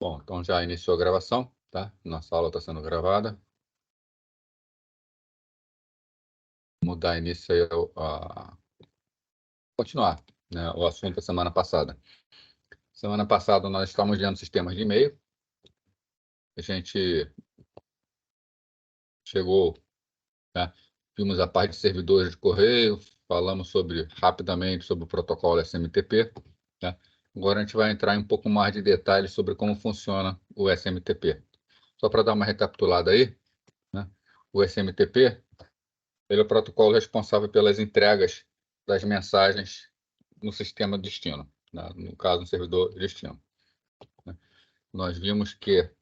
Bom, então já iniciou a gravação, tá? Nossa aula está sendo gravada. Vamos dar início aí continuar, né, o assunto da semana passada. Semana passada nós estávamos vendo sistemas de e-mail. A gente chegou, né, vimos a parte de servidores de correio, falamos rapidamente sobre o protocolo SMTP, né? Agora a gente vai entrar em um pouco mais de detalhes sobre como funciona o SMTP. Só para dar uma recapitulada aí, né? O SMTP ele é o protocolo responsável pelas entregas das mensagens no sistema destino, né? No caso, no servidor destino, né? Nós vimos que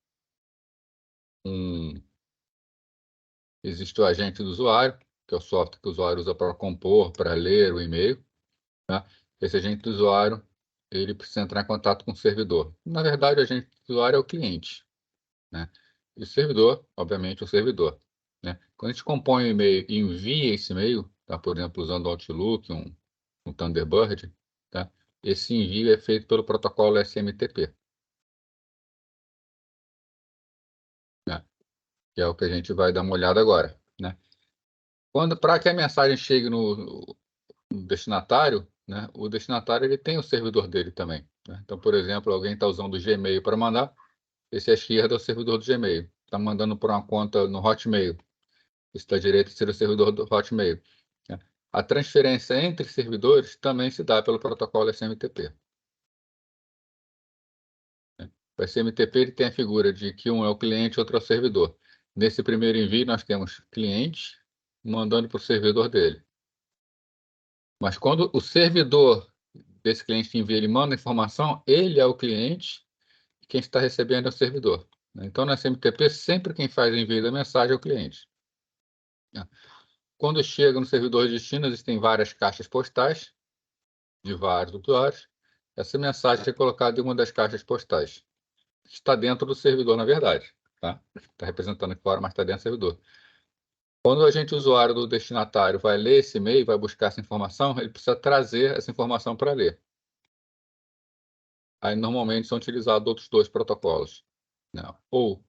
existe o agente do usuário, que é o software que o usuário usa para compor, para ler o e-mail, né? Esse agente do usuário, ele precisa entrar em contato com o servidor. Na verdade, o agente do usuário é o cliente, né? E o servidor, obviamente, o servidor, né? Quando a gente compõe um e-mail e envia esse e-mail, tá? Por exemplo, usando o Outlook, um Thunderbird, tá? Esse envio é feito pelo protocolo SMTP, né? Que é o que a gente vai dar uma olhada agora, né? Para que a mensagem chegue no destinatário, né? O destinatário ele tem o servidor dele também, né? Então, por exemplo, alguém está usando o Gmail para mandar, esse à esquerda é o servidor do Gmail, está mandando por uma conta no Hotmail, esse da direita seria o servidor do Hotmail, né? A transferência entre servidores também se dá pelo protocolo SMTP. O SMTP ele tem a figura de que um é o cliente e outro é o servidor. Nesse primeiro envio, nós temos cliente mandando para o servidor dele. Mas quando o servidor desse cliente que envia, ele manda informação, ele é o cliente e quem está recebendo é o servidor, né? Então, no SMTP, sempre quem faz o envio da mensagem é o cliente, né? Quando chega no servidor de destino, existem várias caixas postais de vários usuários. Essa mensagem é colocada em uma das caixas postais. Está dentro do servidor, na verdade, tá? Está representando aqui fora, mas está dentro do servidor. Quando a gente, usuário do destinatário, vai ler esse e-mail, vai buscar essa informação, ele precisa trazer essa informação para ler. Aí, normalmente, são utilizados outros dois protocolos, né? Ou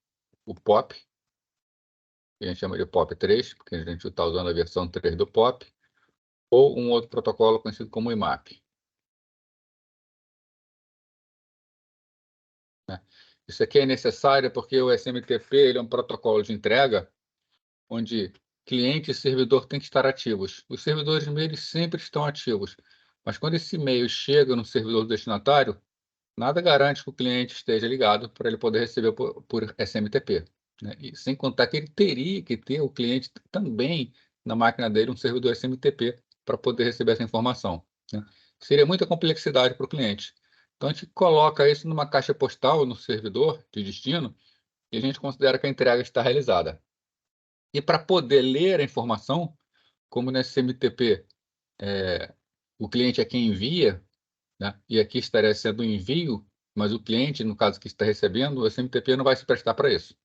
o POP, que a gente chama de POP3, porque a gente está usando a versão 3 do POP, ou um outro protocolo conhecido como IMAP, né? Isso aqui é necessário porque o SMTP ele é um protocolo de entrega onde cliente e servidor têm que estar ativos. Os servidores e-mail sempre estão ativos, mas quando esse e-mail chega no servidor do destinatário, nada garante que o cliente esteja ligado para ele poder receber por SMTP, né? E sem contar que ele teria que ter o cliente também na máquina dele um servidor SMTP para poder receber essa informação, né? Seria muita complexidade para o cliente. Então a gente coloca isso numa caixa postal no servidor de destino e a gente considera que a entrega está realizada. E para poder ler a informação, como no SMTP, o cliente é quem envia, né? E aqui estaria sendo o envio, mas o cliente, no caso que está recebendo, o SMTP não vai se prestar para isso,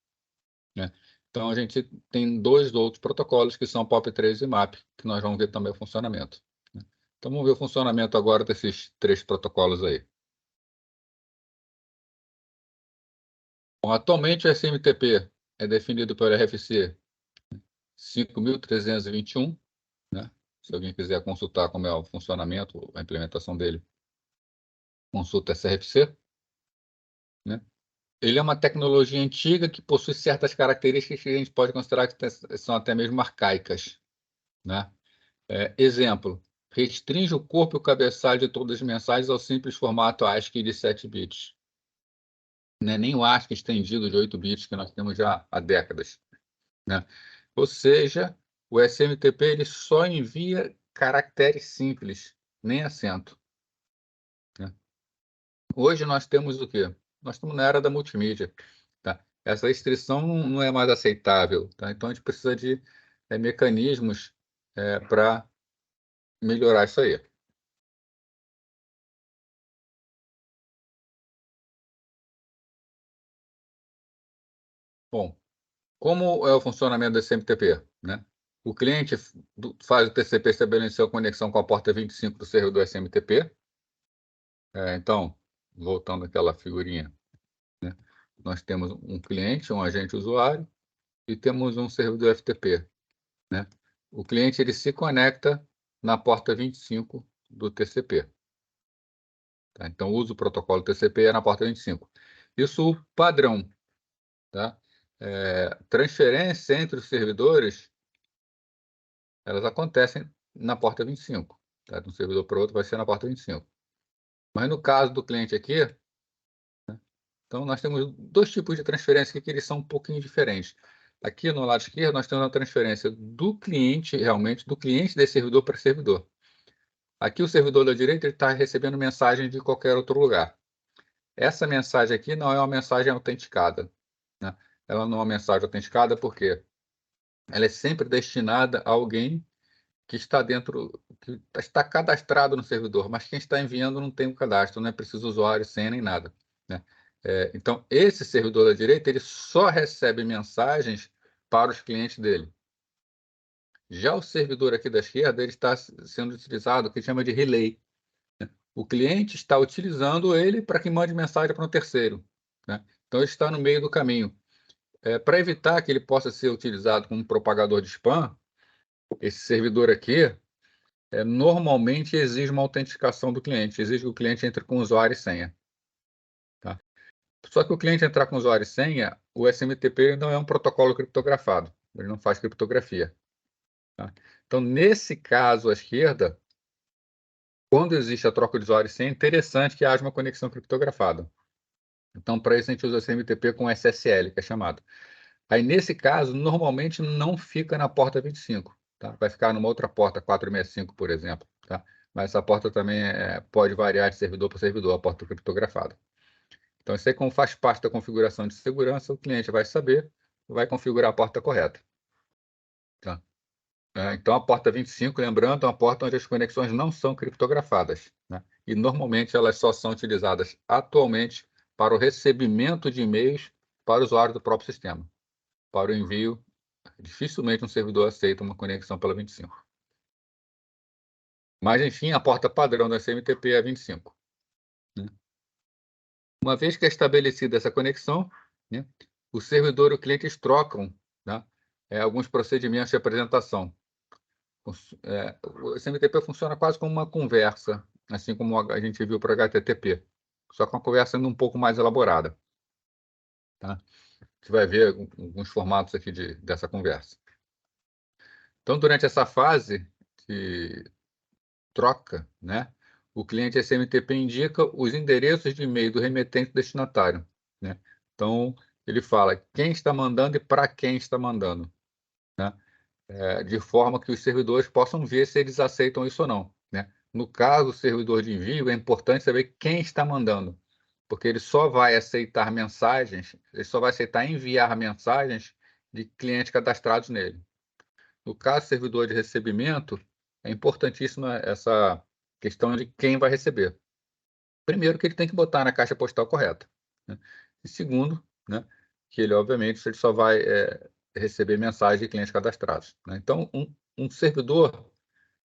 né? Então, a gente tem dois outros protocolos, que são POP3 e MAP, que nós vamos ver também o funcionamento, né? Então, vamos ver o funcionamento agora desses três protocolos aí. Bom, atualmente, o SMTP é definido pelo RFC 5321, né? Se alguém quiser consultar como é o funcionamento, a implementação dele, consulta essa RFC, né? Ele é uma tecnologia antiga que possui certas características que a gente pode considerar que são até mesmo arcaicas, né? Exemplo, restringe o corpo e o cabeçalho de todas as mensagens ao simples formato ASCII de 7 bits. Não é nem o ASCII estendido de 8 bits que nós temos já há décadas, né? Ou seja, o SMTP ele só envia caracteres simples, nem acento, né? Hoje nós temos o quê? Nós estamos na era da multimídia, tá? Essa restrição não é mais aceitável, tá? Então a gente precisa de mecanismos para melhorar isso aí. Bom, como é o funcionamento do SMTP, né? O cliente faz o TCP estabelecer a conexão com a porta 25 do servidor SMTP. Então, voltando àquela figurinha, né? nós temos um cliente, um agente usuário, e temos um servidor FTP, né? O cliente ele se conecta na porta 25 do TCP. Tá? Então, usa o protocolo TCP na porta 25. Isso padrão. Tá? Transferência entre os servidores, elas acontecem na porta 25. Tá? De um servidor para outro vai ser na porta 25. Mas no caso do cliente aqui, né? Então nós temos dois tipos de transferência que eles são um pouquinho diferentes. Aqui no lado esquerdo nós temos a transferência do cliente, realmente, do cliente desse servidor para servidor. Aqui o servidor da direita está recebendo mensagem de qualquer outro lugar. Essa mensagem aqui não é uma mensagem autenticada, né? Ela não é uma mensagem autenticada porque ela é sempre destinada a alguém que está dentro, que está cadastrado no servidor, mas quem está enviando não tem o cadastro, não é preciso usuário, senha nem nada, né? Então, esse servidor da direita, ele só recebe mensagens para os clientes dele. Já o servidor aqui da esquerda, ele está sendo utilizado, o que chama de relay. O cliente está utilizando ele para que mande mensagem para um terceiro, né? Então, ele está no meio do caminho. Para evitar que ele possa ser utilizado como propagador de spam, esse servidor aqui, normalmente exige uma autenticação do cliente, exige que o cliente entre com usuário e senha. Tá? Só que o cliente entrar com usuário e senha, o SMTP não é um protocolo criptografado, ele não faz criptografia. Tá? Então, nesse caso à esquerda, quando existe a troca de usuário e senha, é interessante que haja uma conexão criptografada. Então, para isso a gente usa o SMTP com SSL, que é chamado. Aí, nesse caso, normalmente não fica na porta 25, tá? Vai ficar numa outra porta, 465, por exemplo, tá? Mas essa porta também pode variar de servidor para servidor, a porta criptografada. Então, isso aí, como faz parte da configuração de segurança, o cliente vai saber, vai configurar a porta correta. Tá? Então, a porta 25, lembrando, é uma porta onde as conexões não são criptografadas, né? E, normalmente, elas só são utilizadas atualmente para o recebimento de e-mails para o usuário do próprio sistema. Para o envio, dificilmente um servidor aceita uma conexão pela 25. Mas, enfim, a porta padrão da SMTP é a 25. Né? Uma vez que é estabelecida essa conexão, né, o servidor e o cliente trocam, né, alguns procedimentos de apresentação. O SMTP funciona quase como uma conversa, assim como a gente viu para o HTTP, só que uma conversa ainda um pouco mais elaborada. Tá? Você vai ver alguns formatos aqui dessa conversa. Então, durante essa fase de troca, né, o cliente SMTP indica os endereços de e-mail do remetente destinatário, né? Então, ele fala quem está mandando e para quem está mandando, né? De forma que os servidores possam ver se eles aceitam isso ou não, né? No caso do servidor de envio, é importante saber quem está mandando, porque ele só vai aceitar mensagens, ele só vai aceitar enviar mensagens de clientes cadastrados nele. No caso do servidor de recebimento, é importantíssima essa questão de quem vai receber. Primeiro, que ele tem que botar na caixa postal correta, né? E segundo, né, que ele, obviamente, ele só vai receber mensagem de clientes cadastrados, né? Então, um servidor,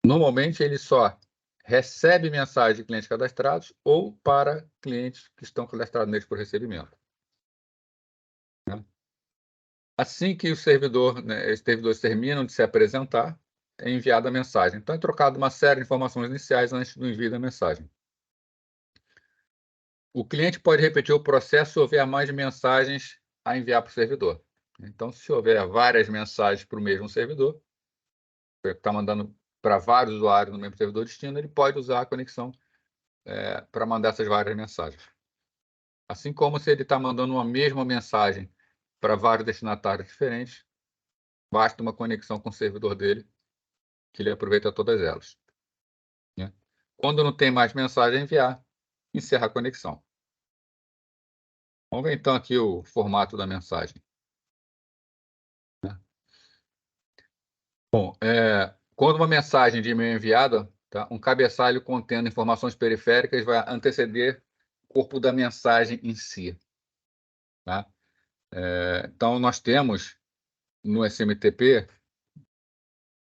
normalmente, ele só recebe mensagem de clientes cadastrados ou para clientes que estão cadastrados neles por recebimento, né? Assim que o servidor, né, esses servidores terminam de se apresentar, é enviada a mensagem. Então, é trocado uma série de informações iniciais antes do envio da mensagem. O cliente pode repetir o processo se houver mais mensagens a enviar para o servidor. Então, se houver várias mensagens para o mesmo servidor, está mandando para vários usuários no mesmo servidor destino, ele pode usar a conexão para mandar essas várias mensagens. Assim como se ele está mandando uma mesma mensagem para vários destinatários diferentes, basta uma conexão com o servidor dele, que ele aproveita todas elas, né? Quando não tem mais mensagem a enviar, encerra a conexão. Vamos ver então aqui o formato da mensagem, né? Bom, quando uma mensagem de e-mail é enviada, tá, um cabeçalho contendo informações periféricas vai anteceder o corpo da mensagem em si. Tá? Então, nós temos no SMTP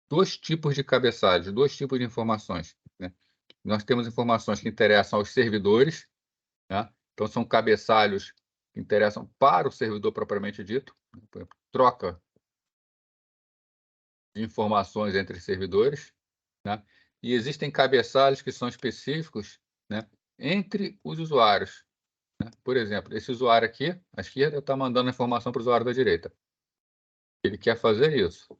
dois tipos de cabeçalhos, dois tipos de informações, né? Nós temos informações que interessam aos servidores, tá? Então, são cabeçalhos que interessam para o servidor propriamente dito, por exemplo, troca de informações entre servidores, né? E existem cabeçalhos que são específicos, né, entre os usuários, né? Por exemplo, esse usuário aqui, à esquerda, está mandando informação para o usuário da direita. Ele quer fazer isso,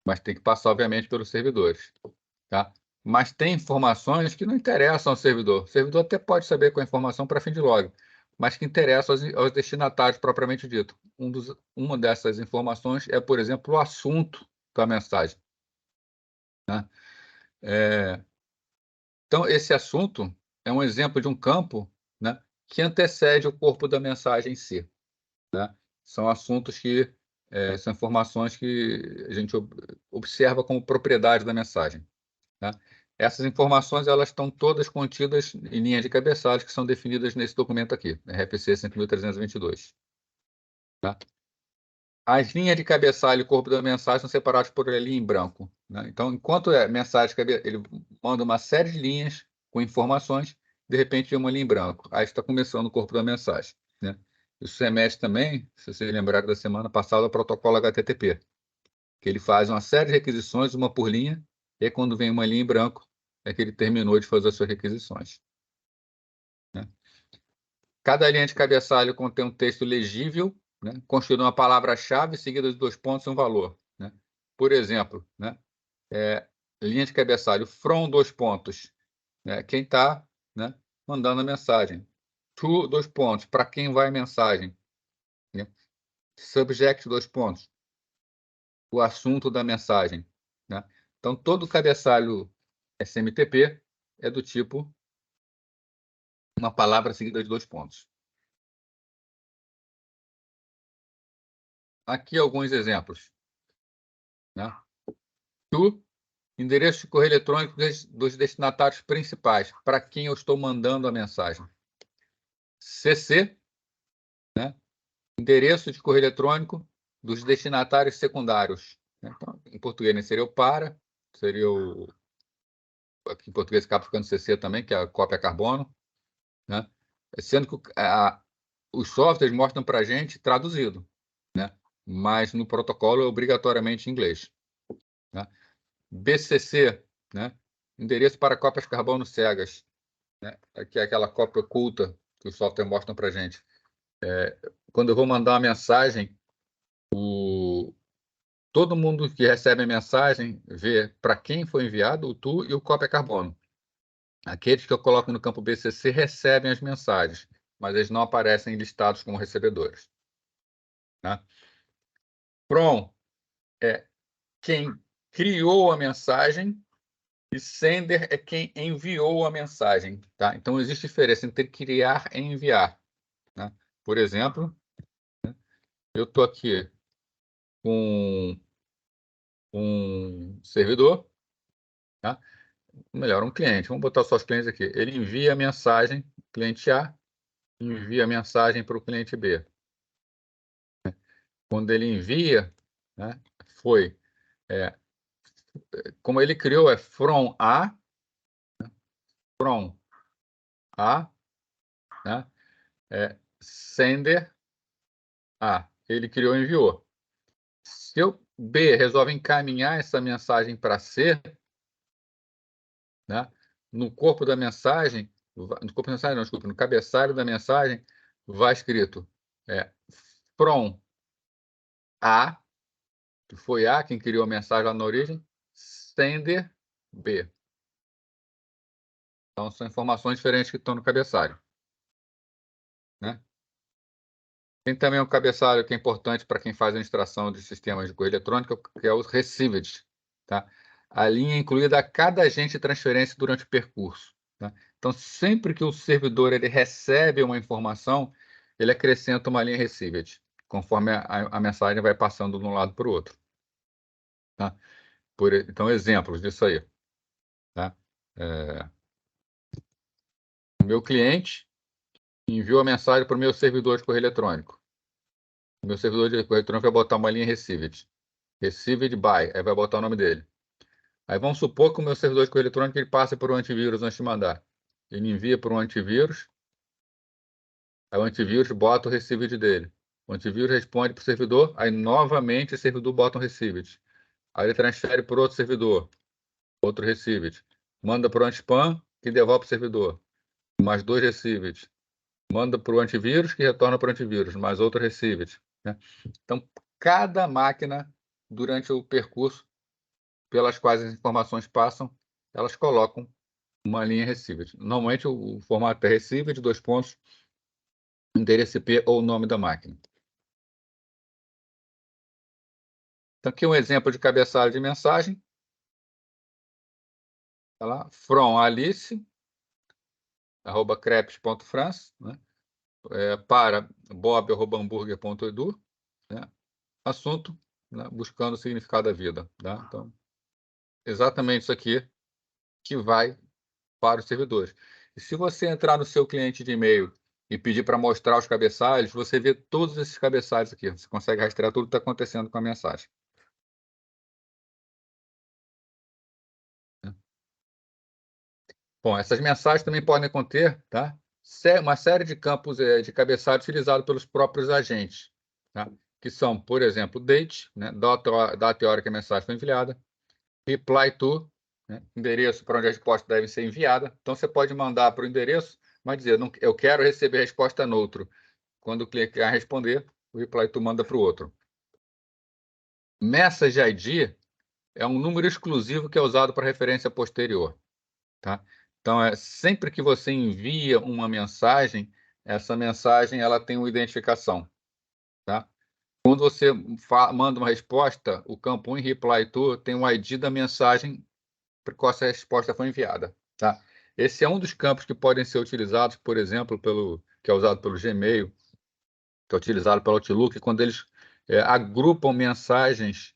mas tem que passar, obviamente, pelos servidores, tá? Mas tem informações que não interessam ao servidor. O servidor até pode saber com a informação para fim de log, mas que interessam aos destinatários propriamente dito. Uma dessas informações é, por exemplo, o assunto da mensagem, né? Então, esse assunto é um exemplo de um campo, né, que antecede o corpo da mensagem em si, né? São assuntos que são informações que a gente observa como propriedade da mensagem, né? Essas informações elas estão todas contidas em linhas de cabeçalhos que são definidas nesse documento aqui, RFC 5322. Tá? As linhas de cabeçalho e corpo da mensagem são separados por linha em branco, né? Então, enquanto é mensagem, ele manda uma série de linhas com informações, de repente vem uma linha em branco. Aí está começando o corpo da mensagem, né? Isso remete também, se vocês lembrarem da semana passada, ao protocolo HTTP, que ele faz uma série de requisições, uma por linha, e aí, quando vem uma linha em branco, é que ele terminou de fazer as suas requisições, né? Cada linha de cabeçalho contém um texto legível, né, constituído uma palavra-chave seguida de 2 pontos e um valor, né? Por exemplo, né, linha de cabeçalho from 2 pontos, né, quem está, né, mandando a mensagem. To 2 pontos, para quem vai a mensagem, né? Subject 2 pontos, o assunto da mensagem, né? Então, todo cabeçalho SMTP é do tipo uma palavra seguida de 2 pontos. Aqui alguns exemplos, né? To, endereço de correio eletrônico dos destinatários principais, para quem eu estou mandando a mensagem. CC, né? Endereço de correio eletrônico dos destinatários secundários, né? Então, em português, né, seria o para, seria o... Aqui em português acaba ficando CC também, que é a cópia carbono, né? Sendo que os softwares mostram para a gente traduzido, né? Mas no protocolo é obrigatoriamente em inglês, né? BCC, né? Endereço para cópias carbono cegas, né? Que é aquela cópia oculta que o software mostra para a gente. Quando eu vou mandar uma mensagem, todo mundo que recebe a mensagem vê para quem foi enviado o to e o cópia carbono. Aqueles que eu coloco no campo BCC recebem as mensagens, mas eles não aparecem listados como recebedores, né? From é quem criou a mensagem e sender é quem enviou a mensagem, tá? Então, existe diferença entre criar e enviar, né? Por exemplo, eu estou aqui com um servidor, tá? Melhor, um cliente. Vamos botar só os clientes aqui. Ele envia a mensagem, cliente A envia a mensagem para o cliente B. Quando ele envia, né, foi, como ele criou, é from A, né, sender A. Ele criou e enviou. Se o B resolve encaminhar essa mensagem para C, né, no corpo da mensagem, no corpo da mensagem, não, desculpa, no cabeçalho da mensagem, vai escrito from A, que foi A quem criou a mensagem lá na origem, sender B. Então, são informações diferentes que estão no cabeçalho, né? Tem também um cabeçalho que é importante para quem faz a administração de sistemas de correio eletrônico, que é o received, tá? A linha incluída a cada agente de transferência durante o percurso, tá? Então, sempre que o servidor ele recebe uma informação, ele acrescenta uma linha received, conforme a mensagem vai passando de um lado para o outro, tá? Então, exemplos disso aí, tá? O meu cliente enviou a mensagem para o meu servidor de correio eletrônico. O meu servidor de correio eletrônico vai botar uma linha received. Received by, aí vai botar o nome dele. Aí vamos supor que o meu servidor de correio eletrônico ele passa por um antivírus antes de mandar. Ele envia para um antivírus, Aí o antivírus bota o received dele. O antivírus responde para o servidor, aí novamente o servidor bota um received. Aí ele transfere para outro servidor, outro received. Manda para o anti-spam, que devolve para o servidor. Mais 2 received. Manda para o antivírus, que retorna para o antivírus, mais outro received. Né? Então, cada máquina, durante o percurso pelas quais as informações passam, elas colocam uma linha received. Normalmente o formato é received, 2 pontos, endereço IP ou nome da máquina. Então, aqui um exemplo de cabeçalho de mensagem. Tá lá, from Alice, @crepes.france, né? Para bob@hambúrguer.edu, né? Assunto, né? Buscando o significado da vida. Tá? Então, exatamente isso aqui que vai para os servidores. E se você entrar no seu cliente de e-mail e pedir para mostrar os cabeçalhos, você vê todos esses cabeçalhos aqui. Você consegue rastrear tudo que está acontecendo com a mensagem. Né? Bom, essas mensagens também podem conter, tá? Uma série de campos de cabeçalho utilizados pelos próprios agentes, tá? Que são, por exemplo, date, né? Data e hora que a mensagem foi enviada, reply to, né? Endereço para onde a resposta deve ser enviada. Então, você pode mandar para o endereço, mas dizer, não, eu quero receber a resposta neutro. Quando o cliente quer responder, o reply to manda para o outro. Message ID é um número exclusivo que é usado para referência posterior. Tá? Então, sempre que você envia uma mensagem, essa mensagem ela tem uma identificação. Tá? Quando você manda uma resposta, o campo in reply to tem o ID da mensagem para qual essa resposta foi enviada. Tá? Esse é um dos campos que podem ser utilizados, por exemplo, que é usado pelo Gmail, que é utilizado pelo Outlook, quando eles agrupam mensagens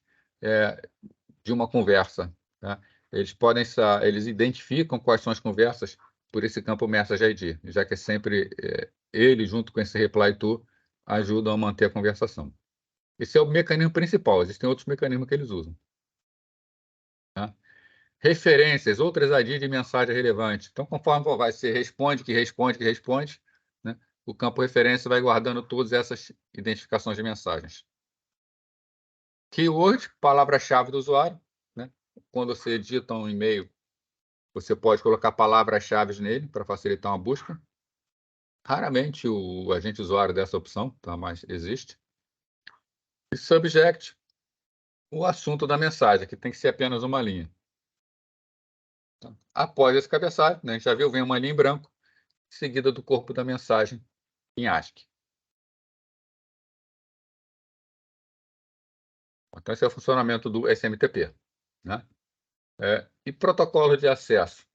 de uma conversa. Tá? Eles identificam quais são as conversas por esse campo Message ID, já que é sempre ele, junto com esse reply to, ajudam a manter a conversação. Esse é o mecanismo principal, existem outros mecanismos que eles usam. Tá? Referências, outras IDs de mensagem relevante. Então, conforme vai ser responde, que responde, que responde, né? O campo referência vai guardando todas essas identificações de mensagens. Keyword, palavra-chave do usuário. Né? Quando você edita um e-mail, você pode colocar palavras-chave nele para facilitar uma busca. Raramente o agente usuário dessa opção, tá? Mas existe. E subject, o assunto da mensagem, que tem que ser apenas uma linha. Tá? Após esse cabeçalho, né, a gente já viu, vem uma linha em branco, seguida do corpo da mensagem em ASCII. Então, esse é o funcionamento do SMTP. Né? E protocolo de acesso.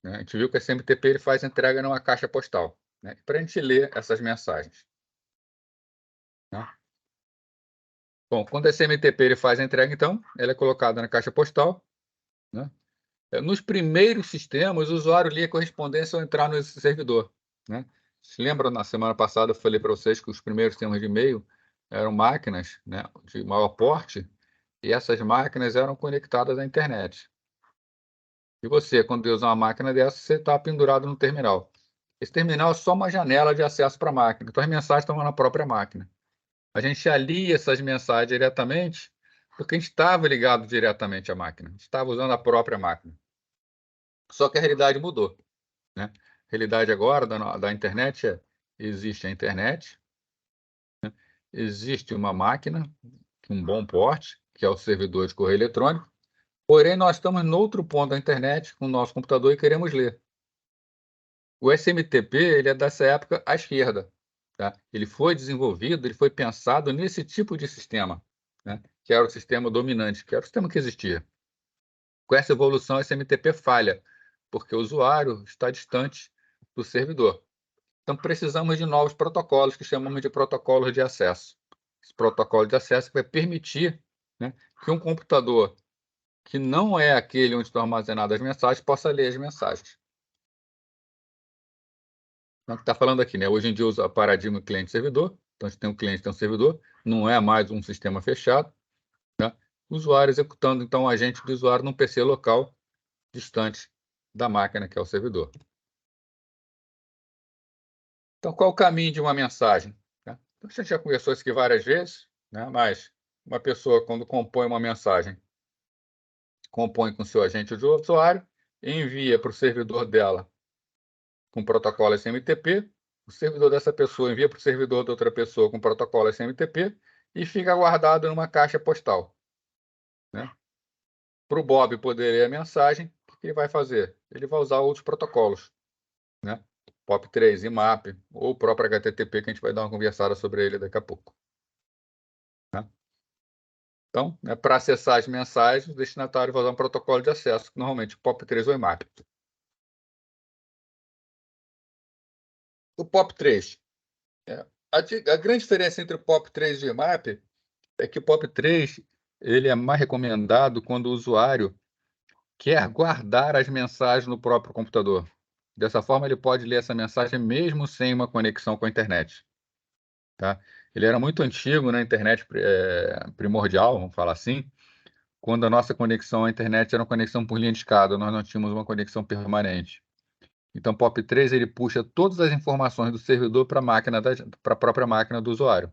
Né? A gente viu que o SMTP ele faz entrega numa caixa postal, né? Para a gente ler essas mensagens. Né? Bom, quando o SMTP ele faz a entrega, então, ela é colocada na caixa postal. Né? Nos primeiros sistemas, o usuário lia a correspondência ao entrar no servidor. Né? Se lembram, na semana passada, eu falei para vocês que os primeiros sistemas de e-mail eram máquinas, né, de maior porte, e essas máquinas eram conectadas à internet. E você, quando usa uma máquina dessa, você está pendurado no terminal. Esse terminal é só uma janela de acesso para a máquina, então as mensagens estão na própria máquina. A gente alia essas mensagens diretamente, porque a gente estava ligado diretamente à máquina, a gente estava usando a própria máquina. Só que a realidade mudou. Né? A realidade agora da internet existe a internet, né? Existe uma máquina, um bom porte, que é o servidor de correio eletrônico, porém nós estamos no outro ponto da internet com o nosso computador e queremos ler. O SMTP ele é dessa época à esquerda. Tá? Ele foi desenvolvido, ele foi pensado nesse tipo de sistema, né? Que era o sistema dominante, que era o sistema que existia. Com essa evolução, o SMTP falha, porque o usuário está distante do servidor. Então, precisamos de novos protocolos, que chamamos de protocolos de acesso. Esse protocolo de acesso vai permitir, né, que um computador que não é aquele onde estão armazenadas as mensagens possa ler as mensagens. Então, está falando aqui, né? Hoje em dia usa o paradigma cliente-servidor. Então, a gente tem um cliente, tem um servidor. Não é mais um sistema fechado. Né? O usuário executando, então, o agente do usuário num PC local distante da máquina, que é o servidor. Então, qual o caminho de uma mensagem? Né? A gente já conversou isso aqui várias vezes, né? Mas uma pessoa, quando compõe uma mensagem, compõe com seu agente de usuário, envia para o servidor dela com protocolo SMTP, o servidor dessa pessoa envia para o servidor de outra pessoa com protocolo SMTP e fica guardado numa caixa postal. Né? Para o Bob poder ler a mensagem, o que ele vai fazer? Ele vai usar outros protocolos, né? POP3, IMAP, ou o próprio HTTP, que a gente vai dar uma conversada sobre ele daqui a pouco. Né? Então, né, para acessar as mensagens, o destinatário vai usar um protocolo de acesso, normalmente POP3 ou IMAP. O POP3. A grande diferença entre o POP3 e o IMAP é que o POP3 ele é mais recomendado quando o usuário quer guardar as mensagens no próprio computador. Dessa forma, ele pode ler essa mensagem mesmo sem uma conexão com a internet. Tá? Ele era muito antigo na internet primordial, vamos falar assim, quando a nossa conexão à internet era uma conexão por linha de escada, nós não tínhamos uma conexão permanente. Então, o POP3 ele puxa todas as informações do servidor para a própria máquina do usuário.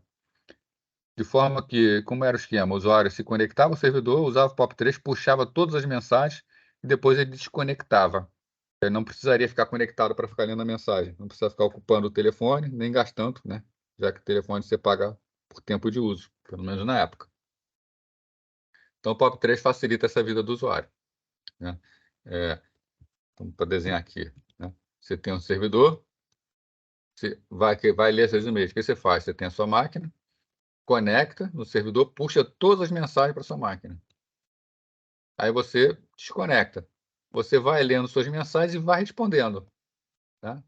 De forma que, como era o esquema, o usuário se conectava ao servidor, usava o POP3, puxava todas as mensagens e depois ele desconectava. Ele não precisaria ficar conectado para ficar lendo a mensagem, não precisa ficar ocupando o telefone, nem gastando, né? Já que o telefone você paga por tempo de uso, pelo menos na época. Então, o POP3 facilita essa vida do usuário. Né? Para desenhar aqui. Né? Você tem um servidor, você vai ler esses e-mails. O que você faz? Você tem a sua máquina, conecta no servidor, puxa todas as mensagens para a sua máquina. Aí você desconecta. Você vai lendo suas mensagens e vai respondendo. Tá?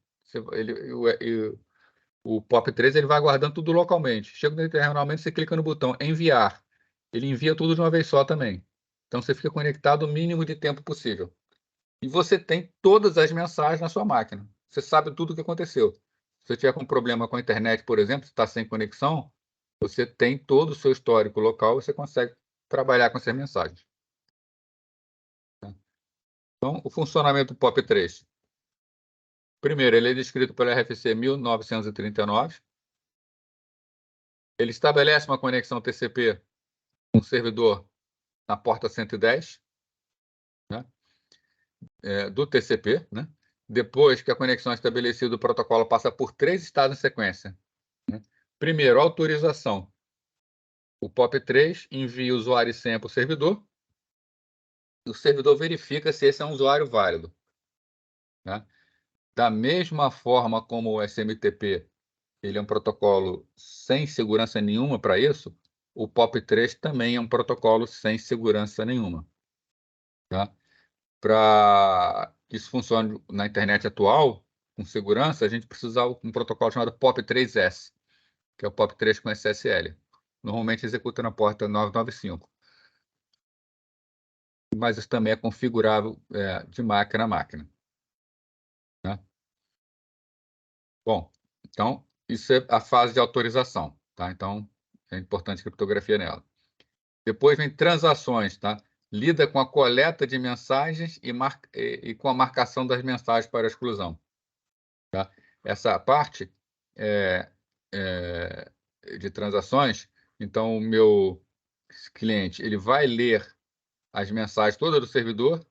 O POP3 ele vai guardando tudo localmente. Chega no internet, normalmente você clica no botão enviar. Ele envia tudo de uma vez só também. Então você fica conectado o mínimo de tempo possível. E você tem todas as mensagens na sua máquina. Você sabe tudo o que aconteceu. Se você tiver com problema com a internet, por exemplo, se está sem conexão, você tem todo o seu histórico local, você consegue trabalhar com essas mensagens. Então, o funcionamento do POP3. Primeiro, ele é descrito pela RFC 1939. Ele estabelece uma conexão TCP com o servidor na porta 110, né, do TCP. Né? Depois que a conexão é estabelecida, o protocolo passa por 3 estados em sequência. Né? Primeiro, autorização. O POP3 envia o usuário e senha para o servidor. O servidor verifica se esse é um usuário válido. Né? Da mesma forma como o SMTP ele é um protocolo sem segurança nenhuma para isso, o POP3 também é um protocolo sem segurança nenhuma. Tá? Para que isso funcione na internet atual, com segurança, a gente precisa usar um protocolo chamado POP3S, que é o POP3 com SSL. Normalmente executa na porta 995. Mas isso também é configurável de máquina a máquina. Né? Bom, então, isso é a fase de autorização. Tá? Então, é importante a criptografia nela. Depois vem transações, tá? Lida com a coleta de mensagens e com a marcação das mensagens para a exclusão. Tá? Essa parte de transações, então o meu cliente ele vai ler as mensagens todas do servidor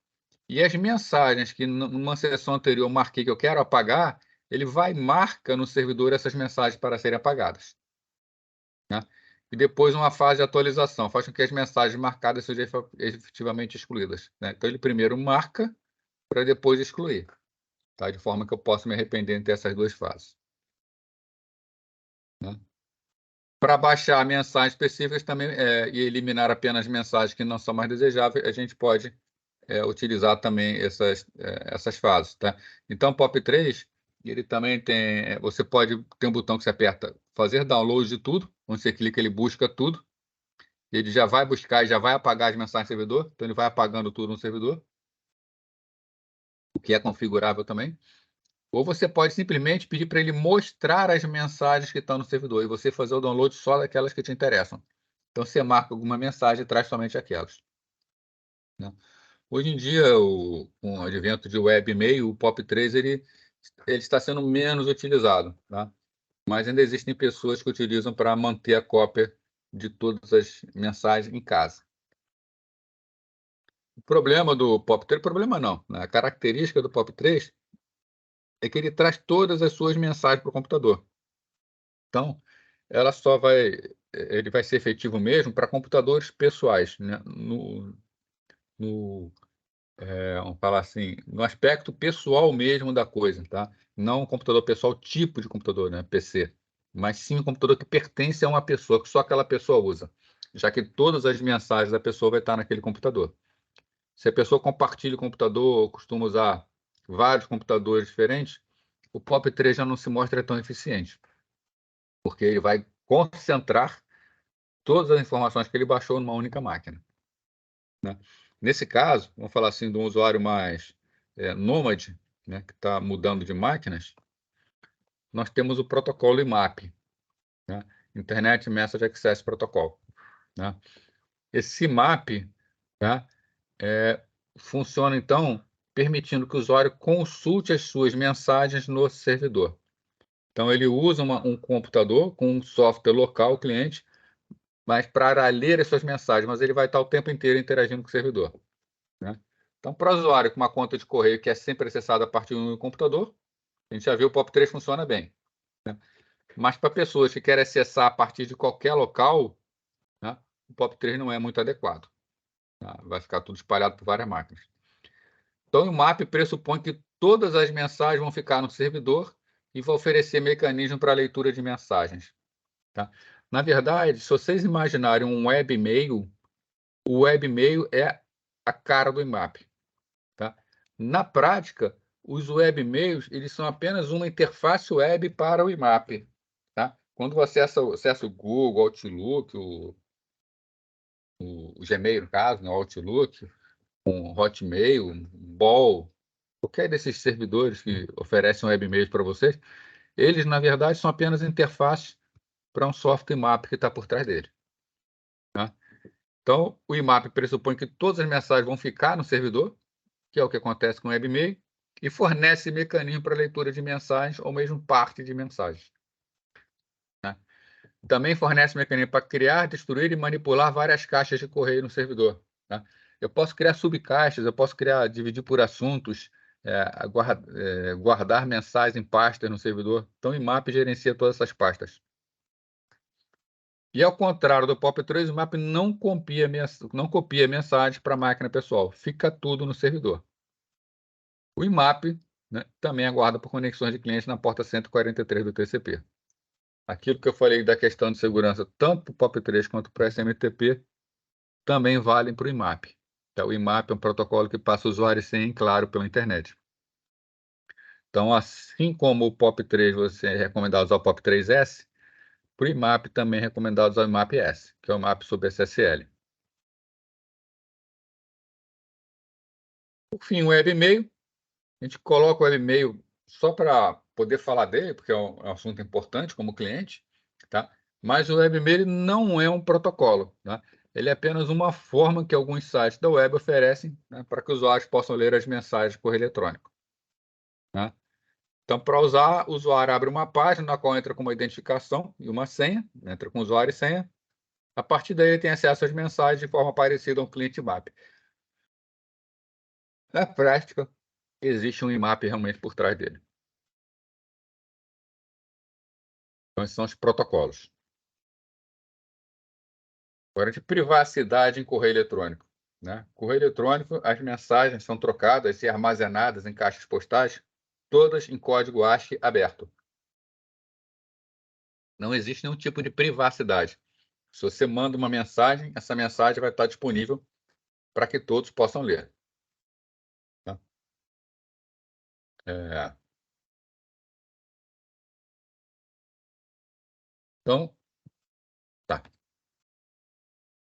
e as mensagens que numa sessão anterior eu marquei que eu quero apagar, ele vai e marca no servidor essas mensagens para serem apagadas. Né? E depois uma fase de atualização, faz com que as mensagens marcadas sejam efetivamente excluídas. Né? Então, ele primeiro marca para depois excluir, tá? De forma que eu possa me arrepender entre essas duas fases. Né? Para baixar mensagens específicas também e eliminar apenas mensagens que não são mais desejáveis, a gente pode utilizar também essas fases. Tá? Então, o POP3, ele também tem, você pode ter um botão que você aperta fazer download de tudo, onde você clica, ele busca tudo, ele já vai buscar e já vai apagar as mensagens no servidor, então ele vai apagando tudo no servidor, o que é configurável também. Ou você pode simplesmente pedir para ele mostrar as mensagens que estão no servidor e você fazer o download só daquelas que te interessam. Então você marca alguma mensagem e traz somente aquelas. Né? Hoje em dia, com o advento de web e-mail, o POP3 ele está sendo menos utilizado. Tá? mas ainda existem pessoas que utilizam para manter a cópia de todas as mensagens em casa. O problema do POP3, problema não, né? A característica do POP3 é que ele traz todas as suas mensagens para o computador. Então, ele vai ser efetivo mesmo para computadores pessoais, né? Vamos falar assim, no aspecto pessoal mesmo da coisa, tá? Não um computador pessoal, tipo de computador, né? PC, mas sim um computador que pertence a uma pessoa, que só aquela pessoa usa, já que todas as mensagens da pessoa vai estar naquele computador. Se a pessoa compartilha o computador ou costuma usar vários computadores diferentes, o POP3 já não se mostra tão eficiente, porque ele vai concentrar todas as informações que ele baixou numa única máquina, né? Nesse caso, vamos falar assim, de um usuário mais nômade, né, que está mudando de máquinas, nós temos o protocolo IMAP, né, Internet Message Access Protocol, né? Esse IMAP, né, funciona, então, permitindo que o usuário consulte as suas mensagens no servidor. Então, ele usa um computador com um software local, cliente, mas para ler as suas mensagens, mas ele vai estar o tempo inteiro interagindo com o servidor, né? Então, para o usuário com uma conta de correio que é sempre acessada a partir do computador, a gente já viu o POP3 funciona bem, né? Mas para pessoas que querem acessar a partir de qualquer local, né, o POP3 não é muito adequado, tá? Vai ficar tudo espalhado por várias máquinas. Então, o MAP pressupõe que todas as mensagens vão ficar no servidor e vai oferecer mecanismo para leitura de mensagens, tá? Na verdade, se vocês imaginarem um webmail, o webmail é a cara do IMAP, tá? Na prática, os webmails eles são apenas uma interface web para o IMAP, tá? Quando você acessa o Google, Outlook, o Gmail, no caso, né, o Outlook, um Hotmail, um Ball, qualquer desses servidores que oferecem webmails para vocês, eles, na verdade, são apenas interfaces para um software IMAP que está por trás dele, tá? Então, o IMAP pressupõe que todas as mensagens vão ficar no servidor, que é o que acontece com o webmail, e fornece mecanismo para leitura de mensagens ou mesmo parte de mensagens, né? Também fornece mecanismo para criar, destruir e manipular várias caixas de correio no servidor, tá? Eu posso criar subcaixas, eu posso dividir por assuntos, guardar mensagens em pastas no servidor. Então, o IMAP gerencia todas essas pastas. E ao contrário do POP3, o IMAP não copia mensagens para a máquina pessoal, fica tudo no servidor. O IMAP, né, também aguarda por conexões de clientes na porta 143 do TCP. Aquilo que eu falei da questão de segurança, tanto para o POP3 quanto para o SMTP, também valem para o IMAP. Então, o IMAP é um protocolo que passa usuário e senha em claro pela internet. Então, assim como o POP3 você é recomendado usar o POP3S, para o IMAP também é recomendado usar o IMAP-S, que é o IMAP sobre SSL. Por fim, o webmail. A gente coloca o webmail só para poder falar dele, porque é um assunto importante como cliente, tá? Mas o webmail não é um protocolo, tá? Ele é apenas uma forma que alguns sites da web oferecem, né, para que os usuários possam ler as mensagens por eletrônico, né? Então, para usar, o usuário abre uma página na qual entra com uma identificação e uma senha, entra com usuário e senha. A partir daí, ele tem acesso às mensagens de forma parecida a um cliente IMAP. Na prática, existe um IMAP realmente por trás dele. Então, esses são os protocolos. Agora, de privacidade em correio eletrônico, né? Correio eletrônico, as mensagens são trocadas e armazenadas em caixas postais, todas em código ASCII aberto. Não existe nenhum tipo de privacidade. Se você manda uma mensagem, essa mensagem vai estar disponível para que todos possam ler, tá? É, então, tá.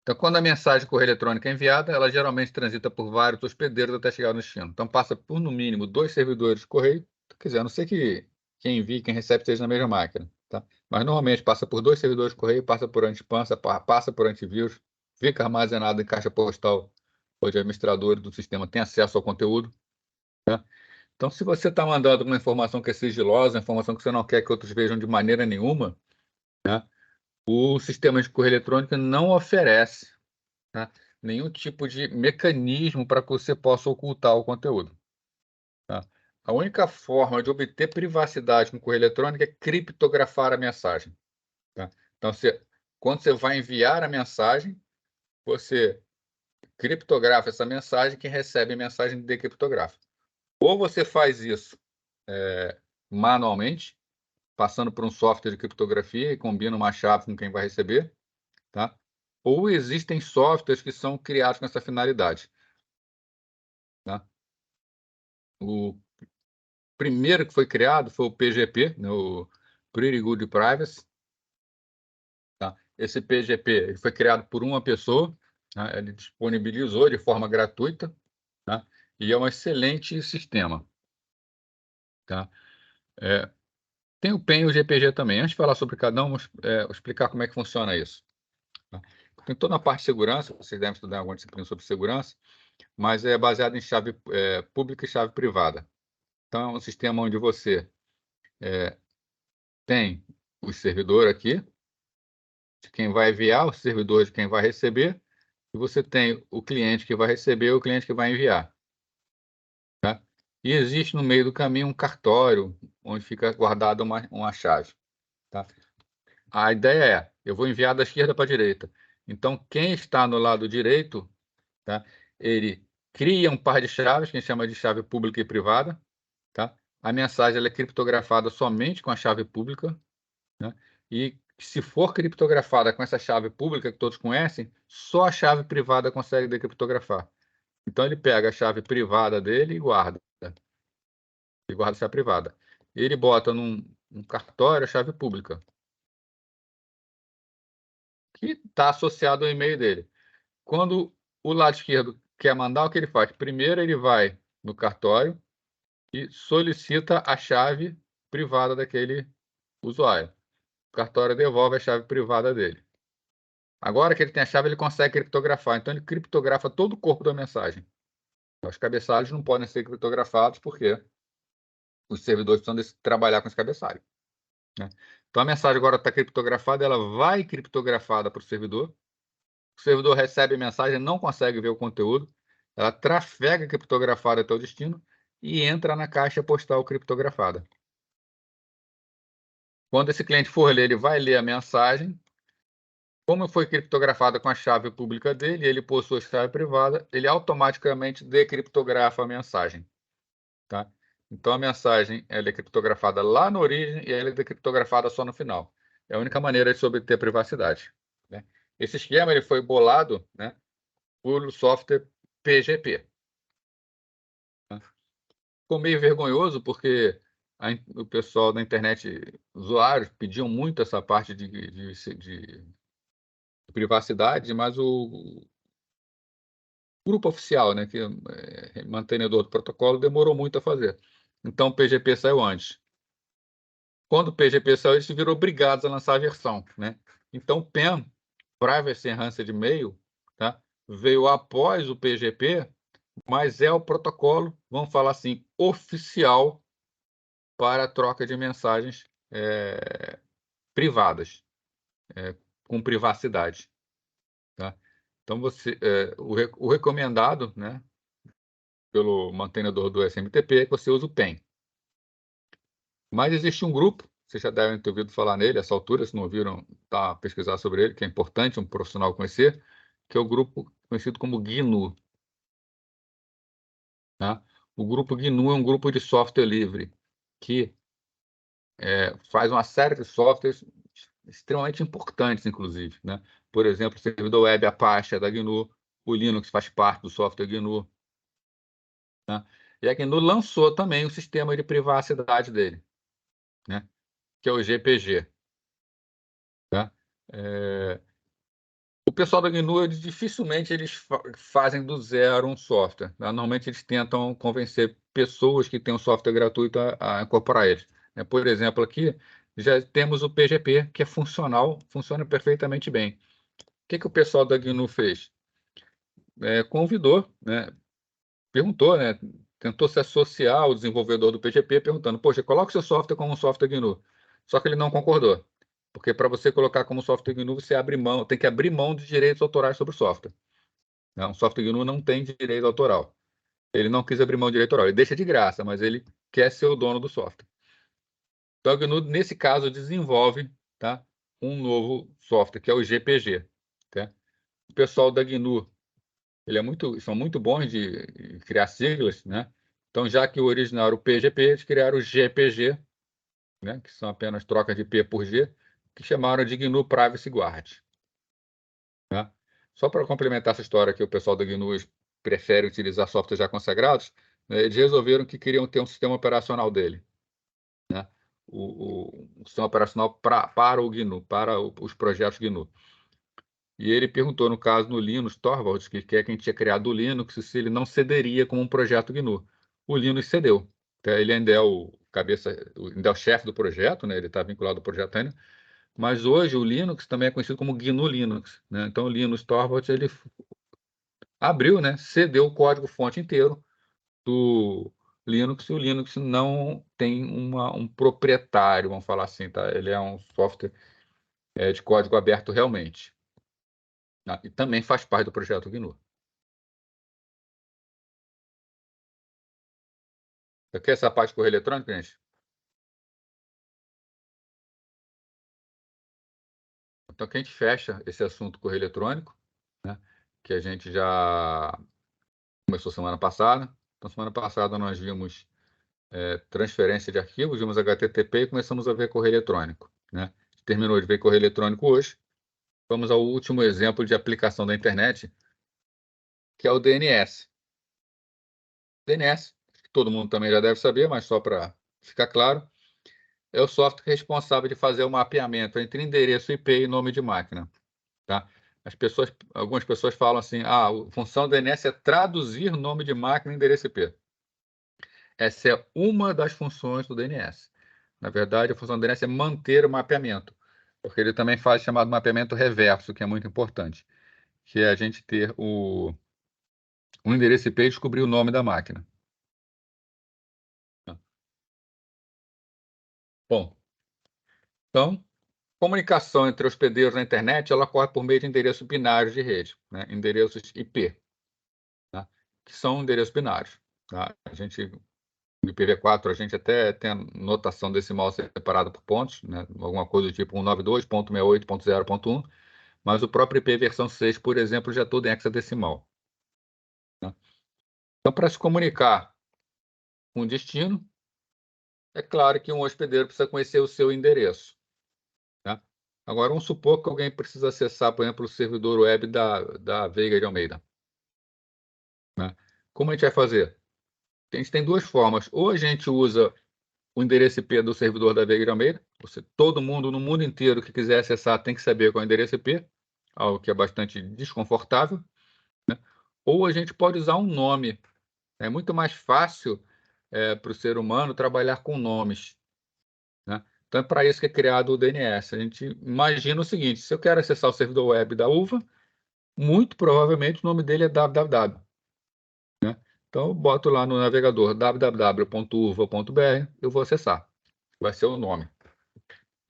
Então, quando a mensagem de correio eletrônico é enviada, ela geralmente transita por vários hospedeiros até chegar no destino. Então, passa por, no mínimo, 2 servidores de correio. Quer dizer, a não ser que quem envia e quem recebe esteja na mesma máquina, tá? Mas, normalmente, passa por 2 servidores de correio, passa por anti-spam, passa por antivírus, fica armazenado em caixa postal, onde o administrador do sistema tem acesso ao conteúdo, tá? Então, se você está mandando uma informação que é sigilosa, uma informação que você não quer que outros vejam de maneira nenhuma, né, o sistema de correio eletrônico não oferece, tá, nenhum tipo de mecanismo para que você possa ocultar o conteúdo. Tá? A única forma de obter privacidade com correio eletrônico é criptografar a mensagem. Tá? Então, quando você vai enviar a mensagem, você criptografa essa mensagem, quem recebe a mensagem decriptografa. Ou você faz isso manualmente, passando por um software de criptografia e combina uma chave com quem vai receber, tá? Ou existem softwares que são criados com essa finalidade. Tá? O primeiro que foi criado foi o PGP, né, o Pretty Good Privacy. Tá? Esse PGP ele foi criado por uma pessoa, tá? Ele disponibilizou de forma gratuita, tá? E é um excelente sistema. Tá? Tem o PEN e o GPG também. Antes de falar sobre cada um, vou explicar como é que funciona isso. Tá? Tem toda a parte de segurança, vocês devem estudar alguma disciplina sobre segurança, mas é baseado em chave pública e chave privada. Então, é um sistema onde você tem o servidor aqui, de quem vai enviar, o servidor de quem vai receber, e você tem o cliente que vai receber e o cliente que vai enviar. Tá? E existe no meio do caminho um cartório, onde fica guardada uma chave. Tá? A ideia é, eu vou enviar da esquerda para a direita. Então, quem está no lado direito, tá? Ele cria um par de chaves, que a gente chama de chave pública e privada. Tá? A mensagem ela é criptografada somente com a chave pública. Né? E se for criptografada com essa chave pública que todos conhecem, só a chave privada consegue decriptografar. Então, ele pega a chave privada dele e guarda. Ele guarda a chave privada. Ele bota num cartório a chave pública, que está associado ao e-mail dele. Quando o lado esquerdo quer mandar, o que ele faz? Primeiro, ele vai no cartório e solicita a chave privada daquele usuário. O cartório devolve a chave privada dele. Agora que ele tem a chave, ele consegue criptografar. Então, ele criptografa todo o corpo da mensagem. Os cabeçalhos não podem ser criptografados porque os servidores precisam trabalhar com esse cabeçalho. Né? Então, a mensagem agora está criptografada, ela vai criptografada para o servidor recebe a mensagem, não consegue ver o conteúdo, ela trafega criptografada até o destino e entra na caixa postal criptografada. Quando esse cliente for ler, ele vai ler a mensagem. Como foi criptografada com a chave pública dele, ele possui a chave privada, ele automaticamente decriptografa a mensagem. Tá? Então, a mensagem ela é criptografada lá na origem e ela é decriptografada só no final. É a única maneira de se obter privacidade. Né? Esse esquema ele foi bolado, né, por software PGP. Ficou meio vergonhoso porque o pessoal da internet, usuários, pediam muito essa parte de privacidade, mas o grupo oficial, né, que é mantenedor do protocolo, demorou muito a fazer. Então, o PGP saiu antes. Quando o PGP saiu, eles viram obrigados a lançar a versão. Né? Então, o PEN, Privacy Enhanced Mail, tá, veio após o PGP, mas é o protocolo, vamos falar assim, oficial para a troca de mensagens privadas, com privacidade. Tá? Então, o recomendado, né, pelo mantenedor do SMTP é que você use o PEN. Mas existe um grupo, vocês já devem ter ouvido falar nele, a essa altura, se não ouviram, tá, pesquisar sobre ele, que é importante um profissional conhecer, que é o grupo conhecido como GNU. Tá? O grupo GNU é um grupo de software livre que faz uma série de softwares extremamente importantes, inclusive. Né? Por exemplo, o servidor web Apache é da GNU, o Linux faz parte do software GNU. Né? E a GNU lançou também o sistema de privacidade dele, né? Que é o GPG. Tá? O pessoal da GNU, dificilmente eles fazem do zero um software. Tá? Normalmente eles tentam convencer pessoas que têm um software gratuito a incorporar eles. Né? Por exemplo, aqui já temos o PGP, que é funcional, funciona perfeitamente bem. O que o pessoal da GNU fez? Convidou, né? Perguntou, né? tentou se associar ao desenvolvedor do PGP, perguntando, poxa, coloque o seu software como um software GNU. Só que ele não concordou, porque para você colocar como software GNU, você tem que abrir mão de direitos autorais sobre o software. Um software GNU não tem direito autoral. Ele não quis abrir mão de direito autoral. Ele deixa de graça, mas ele quer ser o dono do software. Então, a GNU, nesse caso, desenvolve, tá, um novo software, que é o GPG. Tá? O pessoal da GNU são muito bons de criar siglas, né? Então, já que o original era o PGP, eles criaram o GPG, né? Que são apenas trocas de P por G, que chamaram de GNU Privacy Guard. Tá? Só para complementar essa história que o pessoal da GNU prefere utilizar softwares já consagrados, né, eles resolveram que queriam ter um sistema operacional dele, né? O sistema operacional para o GNU, para os projetos GNU. E ele perguntou, no caso, no Linus Torvalds, que é quem tinha criado o Linux, se ele não cederia como um projeto GNU. O Linus cedeu. Ele ainda é ainda é o chefe do projeto, né? Ele está vinculado ao projeto ainda. Mas hoje o Linux também é conhecido como GNU Linux, né? Então o Linus Torvalds ele abriu, né? Cedeu o código-fonte inteiro do Linux. E o Linux não tem um proprietário, vamos falar assim, tá? Ele é um software de código aberto realmente. E também faz parte do projeto GNU. Você quer essa parte de correio eletrônico, gente? Então, que a gente fecha esse assunto correio eletrônico, né? Que a gente já começou semana passada. Então, semana passada nós vimos transferência de arquivos, vimos HTTP e começamos a ver correio eletrônico, né? Terminou de ver correio eletrônico hoje. Vamos ao último exemplo de aplicação da internet, que é o DNS. DNS, que todo mundo também já deve saber, mas só para ficar claro, é o software responsável de fazer o mapeamento entre endereço IP e nome de máquina. Tá? Algumas pessoas falam assim, a função do DNS é traduzir nome de máquina em endereço IP. Essa é uma das funções do DNS. Na verdade, a função do DNS é manter o mapeamento, porque ele também faz o chamado mapeamento reverso, que é muito importante, que é a gente ter o endereço IP e descobrir o nome da máquina. Bom, então, comunicação entre hospedeiros na internet, ela ocorre por meio de endereços binários de rede, né? Endereços IP, tá? Que são endereços binários. Tá? No IPv4, a gente até tem a notação decimal separada por pontos, né? Alguma coisa do tipo 192.68.0.1, mas o próprio IP versão 6, por exemplo, já é todo em hexadecimal. Tá? Então, para se comunicar com o destino, é claro que um hospedeiro precisa conhecer o seu endereço. Tá? Agora, vamos supor que alguém precisa acessar, por exemplo, o servidor web da Veiga de Almeida. Né? Como a gente vai fazer? A gente tem duas formas. Ou a gente usa o endereço IP do servidor da Veiga de Almeida. Todo mundo no mundo inteiro que quiser acessar tem que saber qual é o endereço IP, algo que é bastante desconfortável. Né? Ou a gente pode usar um nome. É muito mais fácil para o ser humano trabalhar com nomes. Né? Então, é para isso que é criado o DNS. A gente imagina o seguinte: se eu quero acessar o servidor web da UVA, muito provavelmente o nome dele é www. Né? Então, eu boto lá no navegador www.uva.br, eu vou acessar. Vai ser o nome.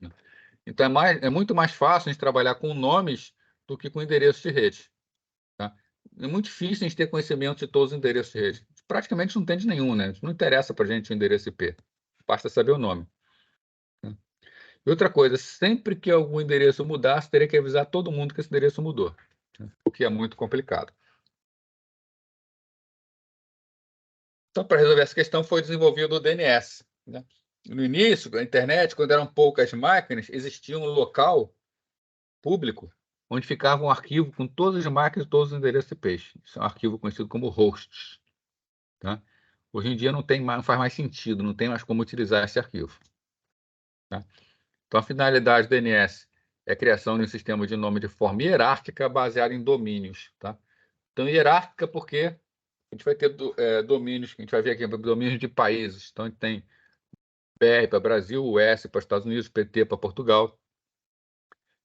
Né? Então, é muito mais fácil a gente trabalhar com nomes do que com endereços de rede. Tá? É muito difícil a gente ter conhecimento de todos os endereços de rede. Praticamente não tem de nenhum, né? Não interessa para a gente o endereço IP. Basta saber o nome. Né? E outra coisa, sempre que algum endereço mudar, você teria que avisar todo mundo que esse endereço mudou, né? O que é muito complicado. Então, para resolver essa questão, foi desenvolvido o DNS. Né? No início, a internet, quando eram poucas máquinas, existia um local público onde ficava um arquivo com todas as máquinas e todos os endereços IP. Isso é um arquivo conhecido como hosts. Tá? Hoje em dia não faz mais sentido, não tem mais como utilizar esse arquivo. Tá? Então, a finalidade do DNS é a criação de um sistema de nome de forma hierárquica baseado em domínios. Tá? Então, hierárquica porque a gente vai ter domínios, que a gente vai ver aqui, domínios de países. Então, a gente tem BR para Brasil, US para Estados Unidos, PT para Portugal.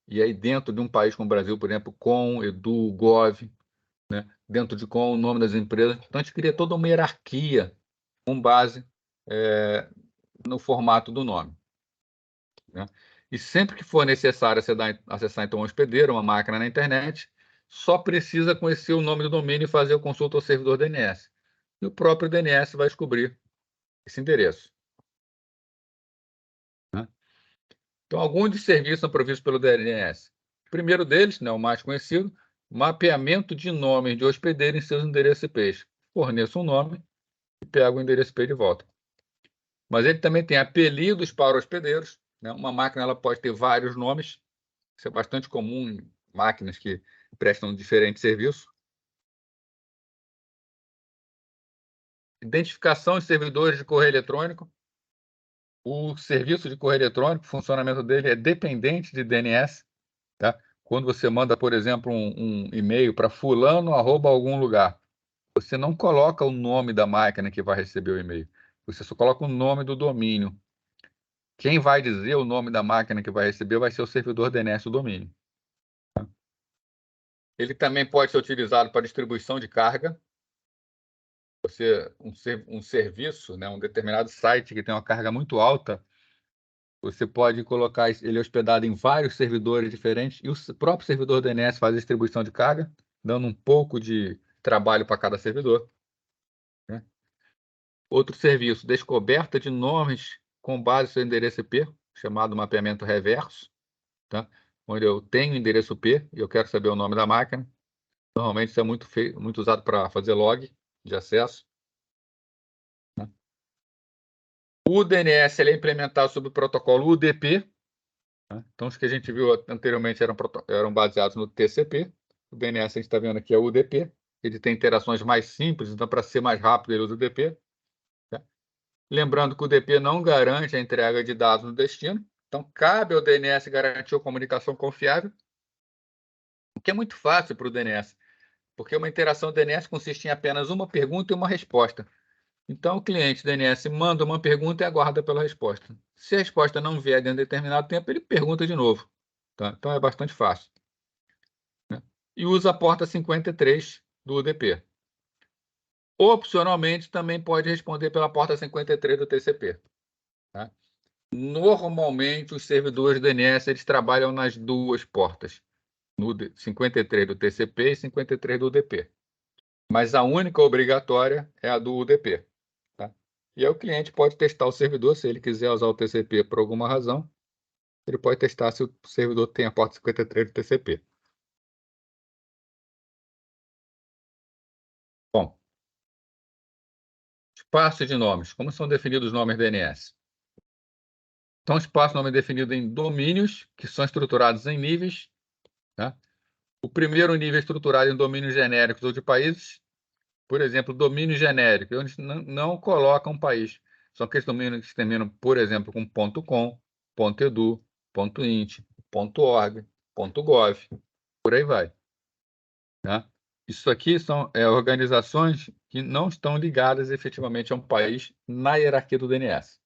E aí, dentro de um país como o Brasil, por exemplo, com, edu, gov, né? Dentro de com, o nome das empresas. Então, a gente cria toda uma hierarquia, com base no formato do nome, né? E sempre que for necessário acessar então, um hospedeiro, uma máquina na internet, só precisa conhecer o nome do domínio e fazer a consulta ao servidor DNS. E o próprio DNS vai descobrir esse endereço, né? Então, alguns dos serviços são provistos pelo DNS. O primeiro deles, né, o mais conhecido, mapeamento de nomes de hospedeiro em seus endereços IPs. Forneça um nome e pega o endereço IP de volta. Mas ele também tem apelidos para hospedeiros, né? Uma máquina ela pode ter vários nomes. Isso é bastante comum em máquinas que prestam diferentes serviços. Identificação de servidores de correio eletrônico. O serviço de correio eletrônico, o funcionamento dele é dependente de DNS, tá? Quando você manda, por exemplo, um e-mail para fulano, @algum lugar, você não coloca o nome da máquina que vai receber o e-mail. Você só coloca o nome do domínio. Quem vai dizer o nome da máquina que vai receber vai ser o servidor DNS do domínio. Ele também pode ser utilizado para distribuição de carga. Um serviço, né, um determinado site que tem uma carga muito alta, você pode colocar ele hospedado em vários servidores diferentes e o próprio servidor DNS faz a distribuição de carga, dando um pouco de trabalho para cada servidor, né? Outro serviço, descoberta de nomes com base no seu endereço IP, chamado mapeamento reverso, tá? Onde eu tenho o endereço IP e eu quero saber o nome da máquina. Normalmente isso é muito usado para fazer log de acesso, né? O DNS ele é implementado sob o protocolo UDP, né? Então, os que a gente viu anteriormente eram baseados no TCP. O DNS a gente está vendo aqui é o UDP. Ele tem interações mais simples, então, para ser mais rápido, ele usa o UDP, tá? Lembrando que o UDP não garante a entrega de dados no destino. Então, cabe ao DNS garantir a comunicação confiável, o que é muito fácil para o DNS, porque uma interação DNS consiste em apenas uma pergunta e uma resposta. Então, o cliente DNS manda uma pergunta e aguarda pela resposta. Se a resposta não vier dentro de determinado tempo, ele pergunta de novo, tá? Então, é bastante fácil, né? E usa a porta 53 do UDP. Opcionalmente, também pode responder pela porta 53 do TCP, tá? Normalmente, os servidores DNS eles trabalham nas duas portas, no 53 do TCP e 53 do UDP. Mas a única obrigatória é a do UDP, tá? E aí o cliente pode testar o servidor, se ele quiser usar o TCP por alguma razão, ele pode testar se o servidor tem a porta 53 do TCP. Bom, espaço de nomes. Como são definidos os nomes DNS? Então, espaço de nome é definido em domínios, que são estruturados em níveis, tá? O primeiro nível é estruturado em domínios genéricos ou de países. Por exemplo, domínio genérico, onde não coloca um país. São aqueles domínios que terminam, por exemplo, com .com, .edu, .int, .org, .gov, por aí vai, né? Isso aqui são organizações que não estão ligadas efetivamente a um país na hierarquia do DNS.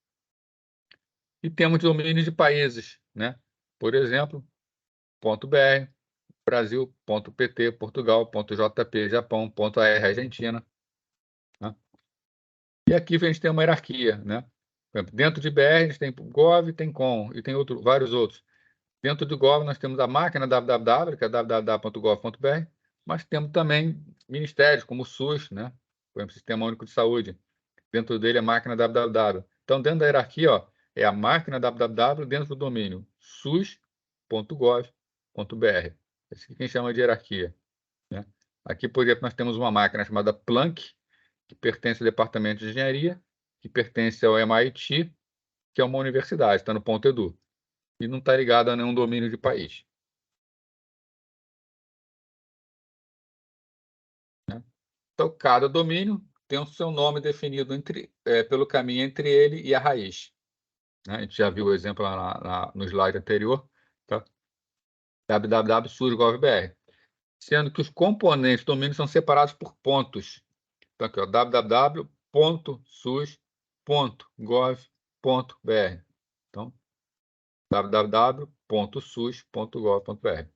E temos domínios de países, né? Por exemplo, .br, Brasil, .pt, Portugal, .jp, Japão, .ar, Argentina, né? E aqui a gente tem uma hierarquia, né? Por exemplo, dentro de BR, a gente tem Gov, tem Com, e tem vários outros. Dentro do Gov, nós temos a máquina www, que é www.gov.br, mas temos também ministérios, como o SUS, né? Por exemplo, Sistema Único de Saúde. Dentro dele, a máquina www. Então, dentro da hierarquia, ó, é a máquina www dentro do domínio sus.gov.br. Esse aqui que a gente chama de hierarquia, né? Aqui, por exemplo, nós temos uma máquina chamada Planck, que pertence ao Departamento de Engenharia, que pertence ao MIT, que é uma universidade, está no .edu, e não está ligado a nenhum domínio de país, né? Então, cada domínio tem o seu nome definido pelo caminho entre ele e a raiz, né? A gente já viu o exemplo lá no slide anterior, tá? www.sus.gov.br, sendo que os componentes do domínio são separados por pontos. Então, aqui, ó, www.sus.gov.br. Então, www.sus.gov.br.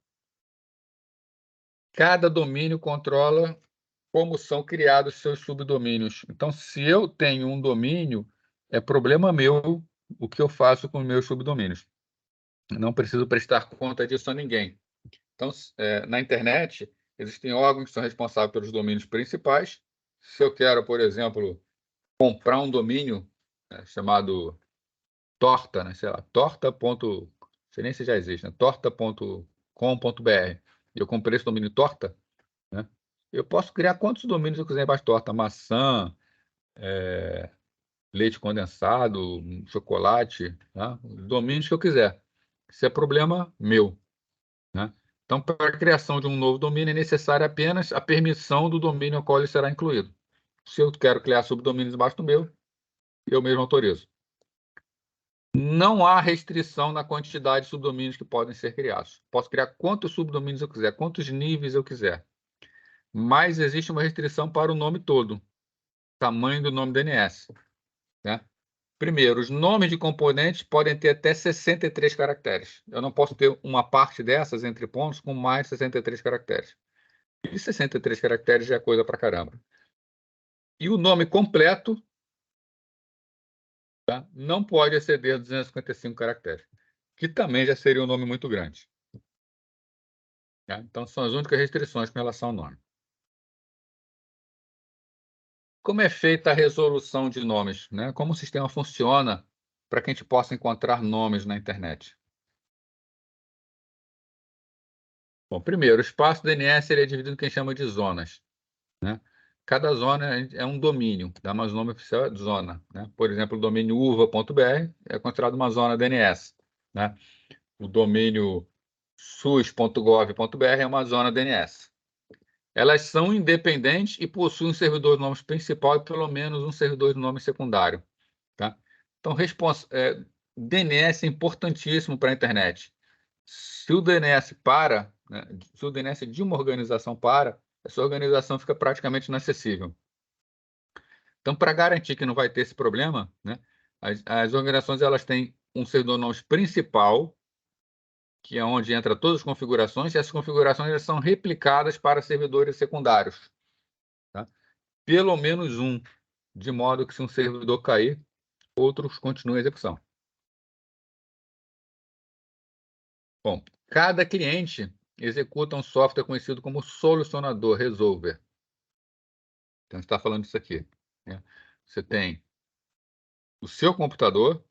Cada domínio controla como são criados seus subdomínios. Então, se eu tenho um domínio, é problema meu o que eu faço com meus subdomínios. Não preciso prestar conta disso a ninguém. Então, na internet, existem órgãos que são responsáveis pelos domínios principais. Se eu quero, por exemplo, comprar um domínio chamado torta, né? Sei lá, torta. Não sei nem se já existe, né? torta.com.br. Eu comprei esse domínio torta, né? Eu posso criar quantos domínios eu quiser embaixo de torta, maçã, leite condensado, chocolate, tá? Os domínios que eu quiser. Isso é problema meu, né? Então, para a criação de um novo domínio é necessária apenas a permissão do domínio ao qual ele será incluído. Se eu quero criar subdomínios embaixo do meu, eu mesmo autorizo. Não há restrição na quantidade de subdomínios que podem ser criados. Posso criar quantos subdomínios eu quiser, quantos níveis eu quiser. Mas existe uma restrição para o nome todo, tamanho do nome DNS, né? Primeiro, os nomes de componentes podem ter até 63 caracteres. Eu não posso ter uma parte dessas, entre pontos, com mais 63 caracteres. E 63 caracteres já é coisa pra caramba. E o nome completo, tá, não pode exceder 255 caracteres, que também já seria um nome muito grande. Tá? Então, são as únicas restrições com relação ao nome. Como é feita a resolução de nomes, né? Como o sistema funciona para que a gente possa encontrar nomes na internet? Bom, primeiro, o espaço DNS ele é dividido em o que a gente chama de zonas, né? Cada zona é um domínio, dá mais nome oficial é zona, né? Por exemplo, o domínio uva.br é considerado uma zona DNS, né? O domínio sus.gov.br é uma zona DNS. Elas são independentes e possuem um servidor de nomes principal e pelo menos um servidor de nome secundário, tá? Então, DNS é importantíssimo para a internet. Se o DNS para, né, se o DNS de uma organização para, essa organização fica praticamente inacessível. Então, para garantir que não vai ter esse problema, né, as organizações elas têm um servidor de nomes principal, que é onde entra todas as configurações, e essas configurações elas são replicadas para servidores secundários, tá? Pelo menos um, de modo que se um servidor cair, outros continuem a execução. Bom, cada cliente executa um software conhecido como solucionador, resolver. Então, a gente está falando disso aqui, né? Você tem o seu computador,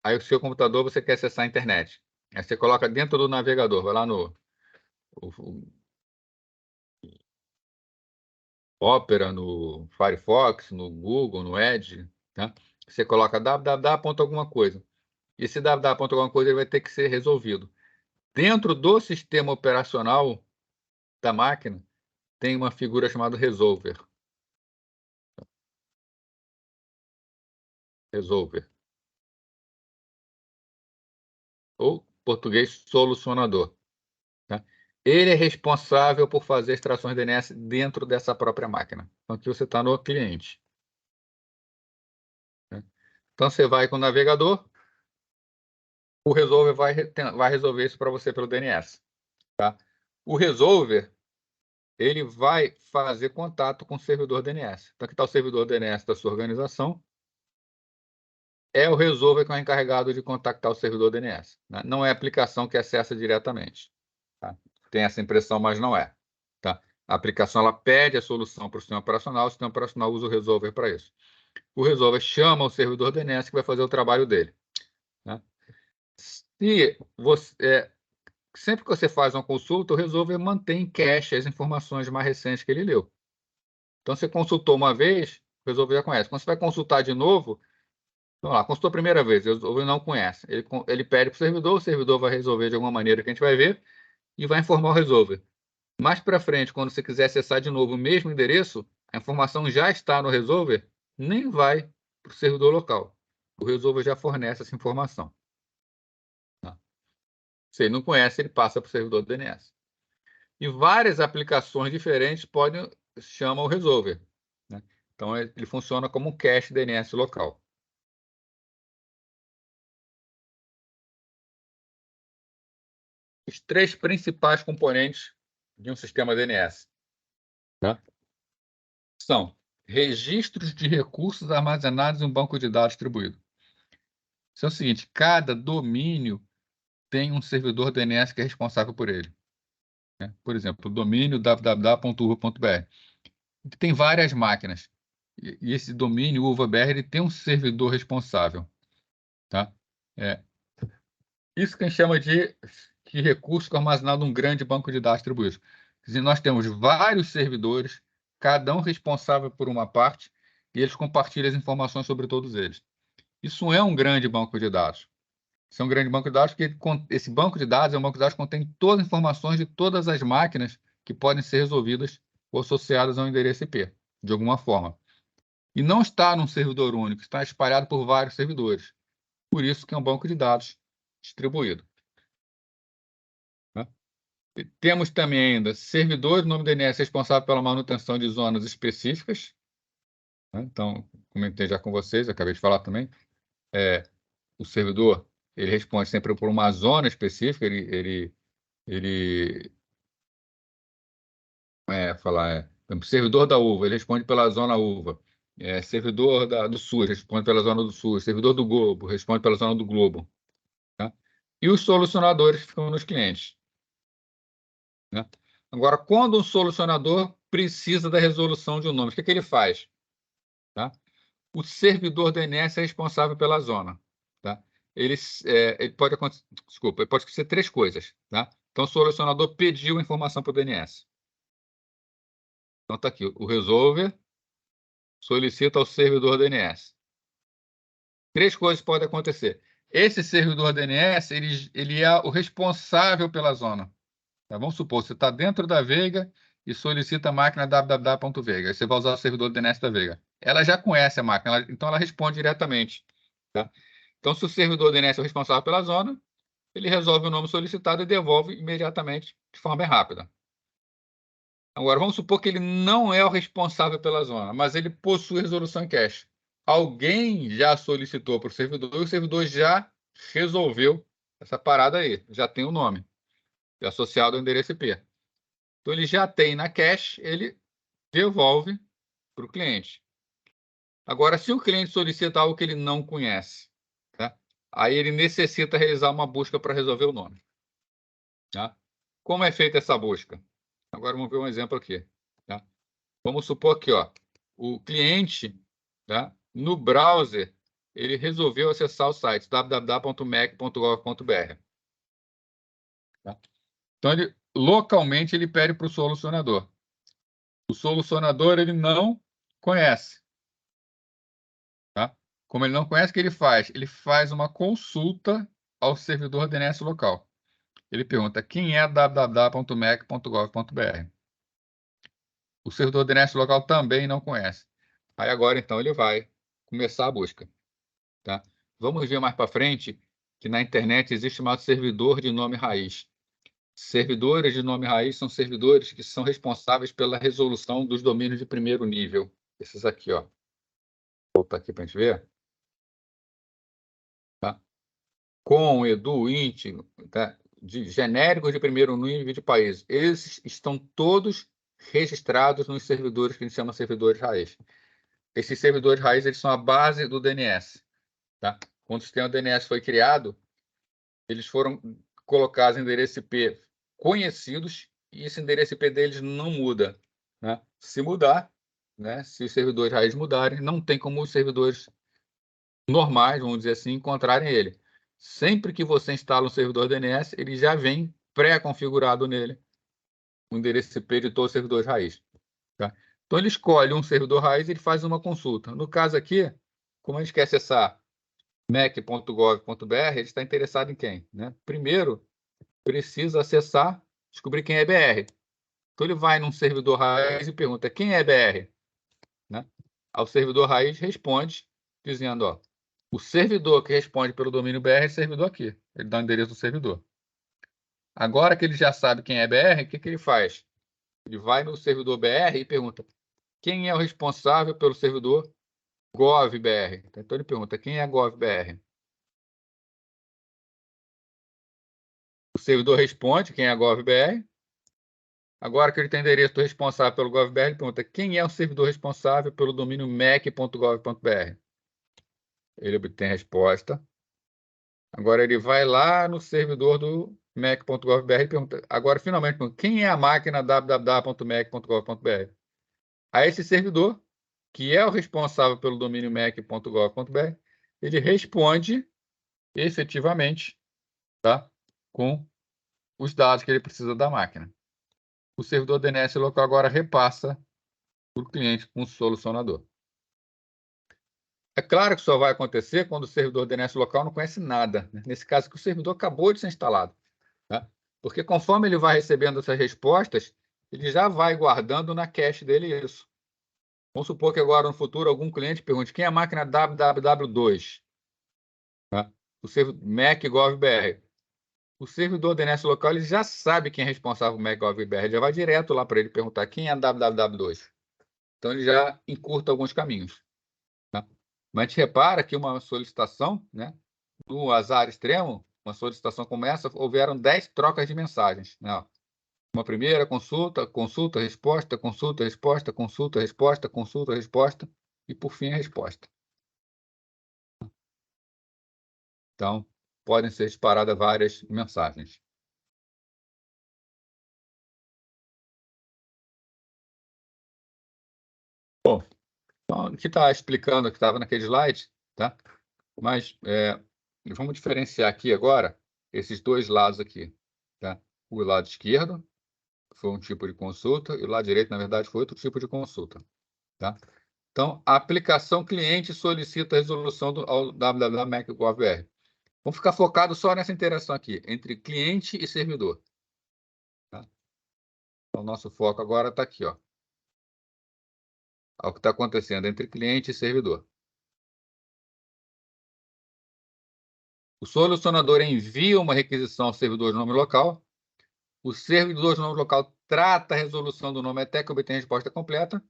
aí o seu computador você quer acessar a internet. Aí você coloca dentro do navegador, vai lá no Opera, no Firefox, no Google, no Edge, tá? Você coloca www. Alguma coisa. E esse www. Alguma coisa ele vai ter que ser resolvido. Dentro do sistema operacional da máquina, tem uma figura chamada resolver. Resolver. Ou português solucionador. Tá? Ele é responsável por fazer extrações DNS dentro dessa própria máquina. Então, aqui você está no cliente. Né? Então, você vai com o navegador, o resolver vai resolver isso para você pelo DNS. Tá? O resolver ele vai fazer contato com o servidor DNS. Então, aqui está o servidor DNS da sua organização. É o resolver que é o encarregado de contactar o servidor DNS. Né? Não é a aplicação que acessa diretamente. Tá? Tem essa impressão, mas não é. Tá? A aplicação ela pede a solução para o sistema operacional usa o resolver para isso. O resolver chama o servidor DNS que vai fazer o trabalho dele. Né? Se você, sempre que você faz uma consulta, o resolver mantém em cache as informações mais recentes que ele leu. Então, você consultou uma vez, o resolver já conhece. Quando você vai consultar de novo, vamos lá, consultou a primeira vez, o resolver não conhece. Ele pede para o servidor vai resolver de alguma maneira que a gente vai ver e vai informar o resolver. Mais para frente, quando você quiser acessar de novo o mesmo endereço, a informação já está no resolver, nem vai para o servidor local. O resolver já fornece essa informação. Tá? Se ele não conhece, ele passa para o servidor do DNS. E várias aplicações diferentes chamam o resolver. Né? Então, ele funciona como um cache DNS local. Os três principais componentes de um sistema DNS. tá? São registros de recursos armazenados em um banco de dados distribuído. Isso é o seguinte, cada domínio tem um servidor DNS que é responsável por ele, né? Por exemplo, o domínio www.uva.br. Tem várias máquinas. E esse domínio, o UVA-BR, ele tem um servidor responsável, tá? Isso que a gente chama de recurso armazenado num grande banco de dados distribuídos. Quer dizer, nós temos vários servidores, cada um responsável por uma parte, e eles compartilham as informações sobre todos eles. Isso é um grande banco de dados. Isso é um grande banco de dados, porque esse banco de dados é um banco de dados que contém todas as informações de todas as máquinas que podem ser resolvidas ou associadas ao endereço IP, de alguma forma. E não está num servidor único, está espalhado por vários servidores. Por isso que é um banco de dados distribuído, né? Temos também ainda servidores, nome DNS responsável pela manutenção de zonas específicas, né? Então, comentei já com vocês, acabei de falar também, o servidor, ele responde sempre por uma zona específica, servidor da uva, ele responde pela zona uva. Servidor do sul, responde pela zona do sul. Servidor do globo, responde pela zona do globo, tá? E os solucionadores ficam nos clientes, né? Agora, quando um solucionador precisa da resolução de um nome, o que ele faz? Tá? O servidor DNS é responsável pela zona, tá? Ele pode acontecer três coisas, tá? Então, o solucionador pediu informação para o DNS. Então, está aqui, o resolver solicita ao servidor DNS. Três coisas podem acontecer. Esse servidor DNS, ele é o responsável pela zona. Tá? Vamos supor, você está dentro da Veiga e solicita a máquina www.veiga. Você vai usar o servidor DNS da Veiga. Ela já conhece a máquina, então ela responde diretamente, tá? Então, se o servidor DNS é o responsável pela zona, ele resolve o nome solicitado e devolve imediatamente, de forma bem rápida. Agora, vamos supor que ele não é o responsável pela zona, mas ele possui resolução em cache. Alguém já solicitou para o servidor e o servidor já resolveu essa parada aí, já tem o nome associado ao endereço IP. Então, ele já tem na cache, ele devolve para o cliente. Agora, se o cliente solicita algo que ele não conhece, tá? Aí ele necessita realizar uma busca para resolver o nome, tá? Como é feita essa busca? Agora vamos ver um exemplo aqui, tá? Vamos supor que, ó, o cliente, tá, no browser, ele resolveu acessar o site www.mec.gov.br. Tá? Então, localmente, ele pede para o solucionador. O solucionador, ele não conhece. Tá? Como ele não conhece, o que ele faz? Ele faz uma consulta ao servidor DNS local. Ele pergunta quem é www.mec.gov.br. O servidor DNS local também não conhece. Aí agora, então, ele vai começar a busca, tá? Vamos ver mais para frente que na internet existe chamado servidor de nome raiz. Servidores de nome raiz são servidores que são responsáveis pela resolução dos domínios de primeiro nível. Esses aqui, ó. Vou botar aqui para a gente ver. Tá? Com, edu, int, tá? De genéricos de primeiro nível de país. Esses estão todos registrados nos servidores que a gente chama servidores raiz. Esses servidores raiz, eles são a base do DNS, tá? Quando o sistema DNS foi criado, eles foram colocados em endereço IP conhecidos e esse endereço IP deles não muda, né? Se mudar, né? Se os servidores raiz mudarem, não tem como os servidores normais, vamos dizer assim, encontrarem ele. Sempre que você instala um servidor DNS, ele já vem pré-configurado nele o endereço IP de todos os servidores raiz, tá? Então, ele escolhe um servidor raiz e ele faz uma consulta. No caso aqui, como a gente quer acessar mec.gov.br, ele está interessado em quem, né? Primeiro, precisa acessar, descobrir quem é BR. Então, ele vai num servidor raiz e pergunta quem é BR, né? Ao servidor raiz responde dizendo, ó, o servidor que responde pelo domínio BR é esse servidor aqui. Ele dá o endereço do servidor. Agora que ele já sabe quem é BR, o que ele faz? Ele vai no servidor BR e pergunta quem é o responsável pelo servidor GovBR. Então, ele pergunta quem é GovBR. O servidor responde quem é GovBR. Agora que ele tem endereço responsável pelo GovBR, ele pergunta quem é o servidor responsável pelo domínio mac.gov.br. Ele obtém a resposta. Agora ele vai lá no servidor do mac.gov.br e pergunta, agora finalmente, quem é a máquina www.mac.gov.br? A esse servidor, que é o responsável pelo domínio mac.gov.br, ele responde efetivamente, tá? Com os dados que ele precisa da máquina. O servidor DNS local agora repassa para o cliente com o solucionador. É claro que só vai acontecer quando o servidor DNS local não conhece nada. Nesse caso, que o servidor acabou de ser instalado. Tá? Porque conforme ele vai recebendo essas respostas, ele já vai guardando na cache dele isso. Vamos supor que agora, no futuro, algum cliente pergunte quem é a máquina www2? Tá? O servidor Mac.gov.br. O servidor DNS local ele já sabe quem é responsável por Mac.gov.br, já vai direto lá para ele perguntar quem é www2. Então, ele já encurta alguns caminhos. Tá? Mas a gente repara que uma solicitação, né, no azar extremo, uma solicitação como essa, houveram 10 trocas de mensagens. Né? Uma primeira consulta, consulta, resposta, consulta, resposta, consulta, resposta, consulta, resposta, e por fim a resposta. Então, podem ser disparadas várias mensagens. Bom, então, aqui está explicando o que estava naquele slide, tá? Mas vamos diferenciar aqui agora esses dois lados aqui. Tá? O lado esquerdo foi um tipo de consulta e o lado direito, na verdade, foi outro tipo de consulta. Tá? Então, a aplicação cliente solicita a resolução ao www.mac.gov.br. Vamos ficar focados só nessa interação aqui, entre cliente e servidor. Tá? Então, o nosso foco agora está aqui, ó. O que está acontecendo entre cliente e servidor. O solucionador envia uma requisição ao servidor de nome local. O servidor de nome local trata a resolução do nome até que obtenha a resposta completa.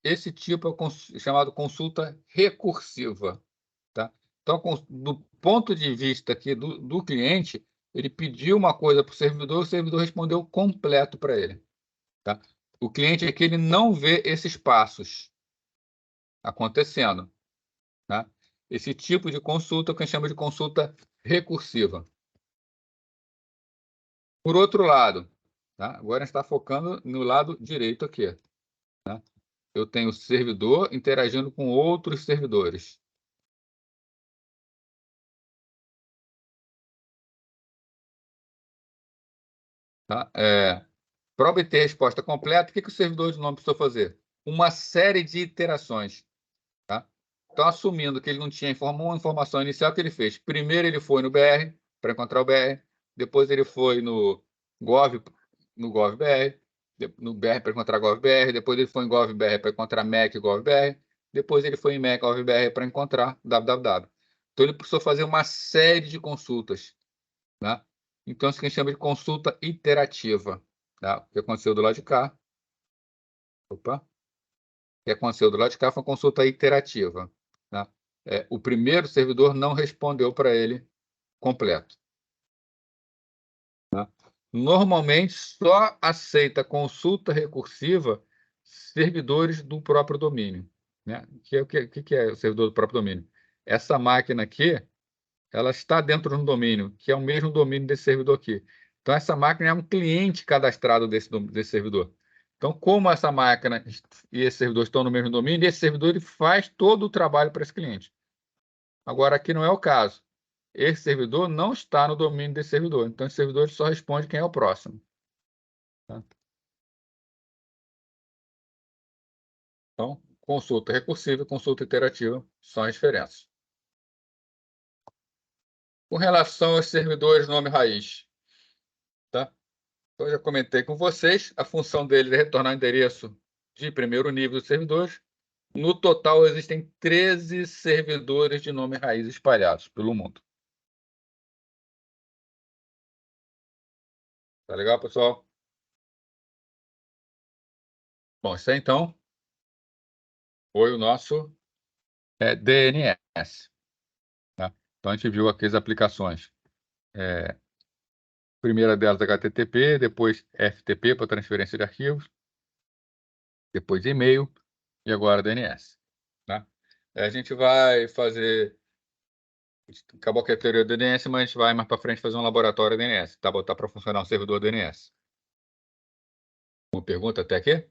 Esse tipo é chamado consulta recursiva. Tá? Então, do ponto de vista aqui do cliente, ele pediu uma coisa para o servidor respondeu completo para ele. Tá? O cliente aqui ele não vê esses passos acontecendo. Tá? Esse tipo de consulta é o que a gente chama de consulta recursiva. Por outro lado, tá? Agora a gente está focando no lado direito aqui. Tá? Eu tenho o servidor interagindo com outros servidores. Tá? Para obter a resposta completa, o que o servidor de nome precisou fazer? Uma série de iterações. Tá? Então, assumindo que ele não tinha uma informação inicial, o que ele fez? Primeiro ele foi no BR, para encontrar o BR. Depois ele foi no GovBR, no BR para encontrar GovBR. Depois ele foi em GovBR para encontrar Mac.gov.br. Depois ele foi em Mac.gov.br para encontrar www. Então, ele precisou fazer uma série de consultas. Tá? Então, isso que a gente chama de consulta iterativa. Tá? O que aconteceu do lado de cá? Opa! O que aconteceu do lado de cá foi uma consulta iterativa. Tá? O primeiro servidor não respondeu para ele completo. Tá? Normalmente, só aceita consulta recursiva servidores do próprio domínio. Né? O que é o servidor do próprio domínio? Essa máquina aqui, ela está dentro de um domínio, que é o mesmo domínio desse servidor aqui. Então, essa máquina é um cliente cadastrado desse servidor. Então, como essa máquina e esse servidor estão no mesmo domínio, esse servidor ele faz todo o trabalho para esse cliente. Agora, aqui não é o caso. Esse servidor não está no domínio desse servidor. Então, esse servidor só responde quem é o próximo. Tá? Então, consulta recursiva e consulta iterativa são as diferenças. Com relação aos servidores nome raiz, tá? Então, eu já comentei com vocês, a função dele é retornar o endereço de primeiro nível dos servidores. No total, existem 13 servidores de nome raiz espalhados pelo mundo. Tá legal, pessoal? Bom, isso aí, então, foi o nosso DNS. Tá? Então, a gente viu aqui as aplicações Primeira delas HTTP, depois FTP para transferência de arquivos, depois e-mail e agora DNS. Tá? A gente vai fazer... Acabou que a teoria do DNS, mas a gente vai mais para frente fazer um laboratório DNS, tá? Botar para funcionar um servidor DNS. Uma pergunta até aqui?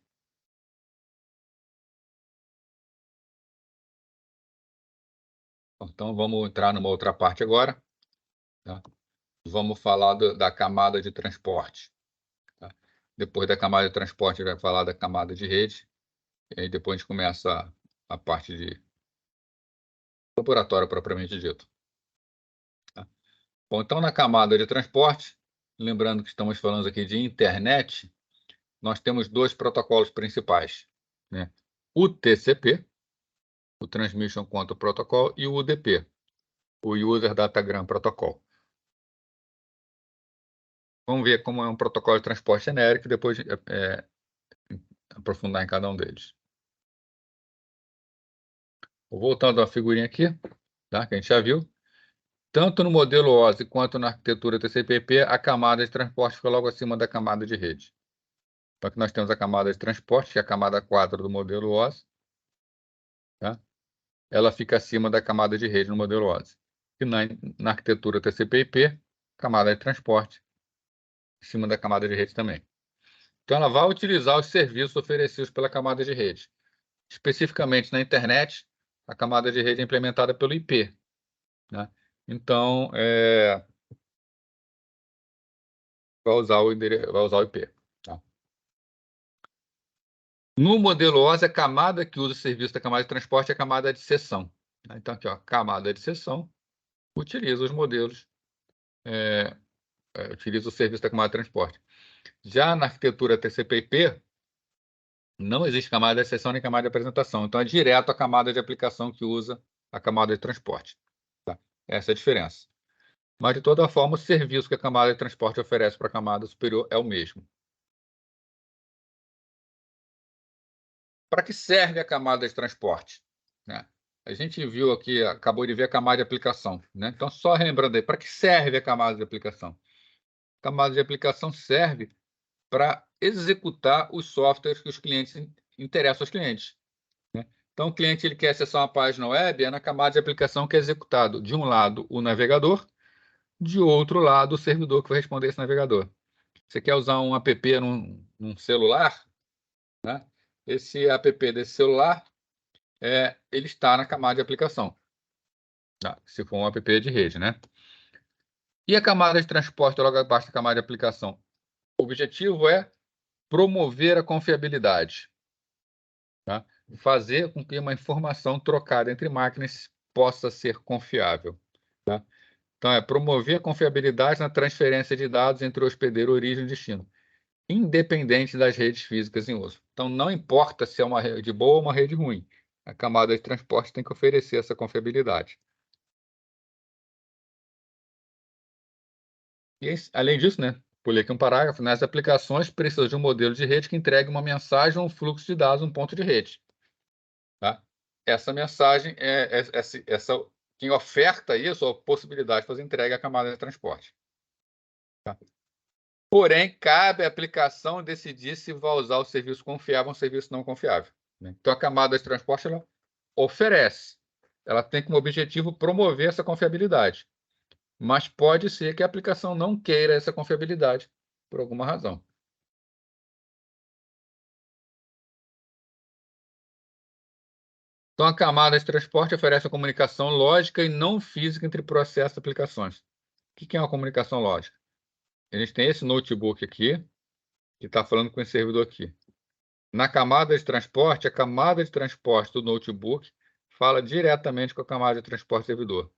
Então, vamos entrar numa outra parte agora. Tá? Vamos falar da camada de transporte. Tá? Depois da camada de transporte, a gente vai falar da camada de rede. E aí depois a gente começa a parte de laboratório propriamente dito. Tá? Bom, então, na camada de transporte, lembrando que estamos falando aqui de internet, nós temos dois protocolos principais, né? O TCP, o Transmission Control Protocol, e o UDP, o User Datagram Protocol. Vamos ver como é um protocolo de transporte genérico e depois aprofundar em cada um deles. Voltando à figurinha aqui, tá? Que a gente já viu. Tanto no modelo OSI quanto na arquitetura TCP/IP, a camada de transporte fica logo acima da camada de rede. Então, aqui nós temos a camada de transporte, que é a camada 4 do modelo OSI. Tá? Ela fica acima da camada de rede no modelo OSI. E na arquitetura TCP/IP, camada de transporte, em cima da camada de rede também. Então, ela vai utilizar os serviços oferecidos pela camada de rede. Especificamente na internet, a camada de rede é implementada pelo IP. Né? Então, vai usar o IP. Tá? No modelo OSI, a camada que usa o serviço da camada de transporte é a camada de seção. Né? Então, aqui, ó, camada de seção utiliza os modelos, utiliza o serviço da camada de transporte. Já na arquitetura TCP/IP, não existe camada de seção nem camada de apresentação. Então, é direto a camada de aplicação que usa a camada de transporte. Tá? Essa é a diferença. Mas, de toda forma, o serviço que a camada de transporte oferece para a camada superior é o mesmo. Para que serve a camada de transporte? Né? A gente viu aqui, acabou de ver a camada de aplicação. Né? Então, só relembrando aí, para que serve a camada de aplicação? A camada de aplicação serve para executar os softwares que os clientes interessam aos clientes. Né? Então, o cliente ele quer acessar uma página web, é na camada de aplicação que é executado, de um lado, o navegador, de outro lado, o servidor que vai responder esse navegador. Você quer usar um app num celular, né? Esse app desse celular, ele está na camada de aplicação, tá? Se for um app de rede, né? E a camada de transporte logo abaixo da camada de aplicação? O objetivo é promover a confiabilidade, tá? Fazer com que uma informação trocada entre máquinas possa ser confiável. Tá? Então, é promover a confiabilidade na transferência de dados entre o hospedeiro, origem e destino, independente das redes físicas em uso. Então, não importa se é uma rede boa ou uma rede ruim, a camada de transporte tem que oferecer essa confiabilidade. E, além disso, né, pulei aqui um parágrafo, nas aplicações precisam de um modelo de rede que entregue uma mensagem ou um fluxo de dados um ponto de rede. Tá? Essa mensagem, quem oferta isso, a possibilidade de fazer entrega à camada de transporte. Tá? Porém, cabe à aplicação decidir se vai usar o serviço confiável ou um serviço não confiável. Né? Então, a camada de transporte ela oferece. Ela tem como objetivo promover essa confiabilidade. Mas pode ser que a aplicação não queira essa confiabilidade por alguma razão. Então, a camada de transporte oferece a comunicação lógica e não física entre processos e aplicações. O que é uma comunicação lógica? A gente tem esse notebook aqui, que está falando com esse servidor aqui. Na camada de transporte, a camada de transporte do notebook fala diretamente com a camada de transporte do servidor.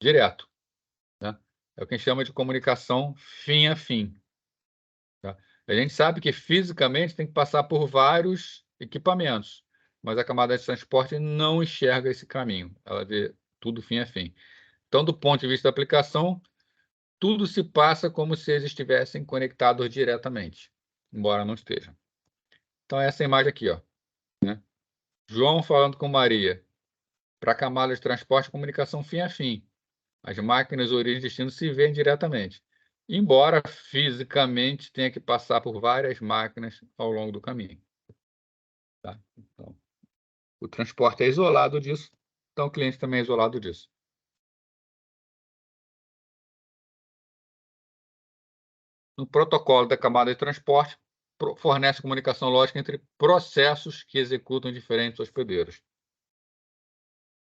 Direto. Né? É o que a gente chama de comunicação fim a fim. Tá? A gente sabe que fisicamente tem que passar por vários equipamentos, mas a camada de transporte não enxerga esse caminho. Ela vê tudo fim a fim. Então, do ponto de vista da aplicação, tudo se passa como se eles estivessem conectados diretamente, embora não estejam. Então, essa imagem aqui, ó, né? João falando com Maria. Para a camada de transporte, comunicação fim a fim. As máquinas, origem e destino se veem diretamente. embora fisicamente tenha que passar por várias máquinas ao longo do caminho. Tá? Então, o transporte é isolado disso, então o cliente também é isolado disso. No protocolo da camada de transporte, fornece comunicação lógica entre processos que executam diferentes hospedeiros.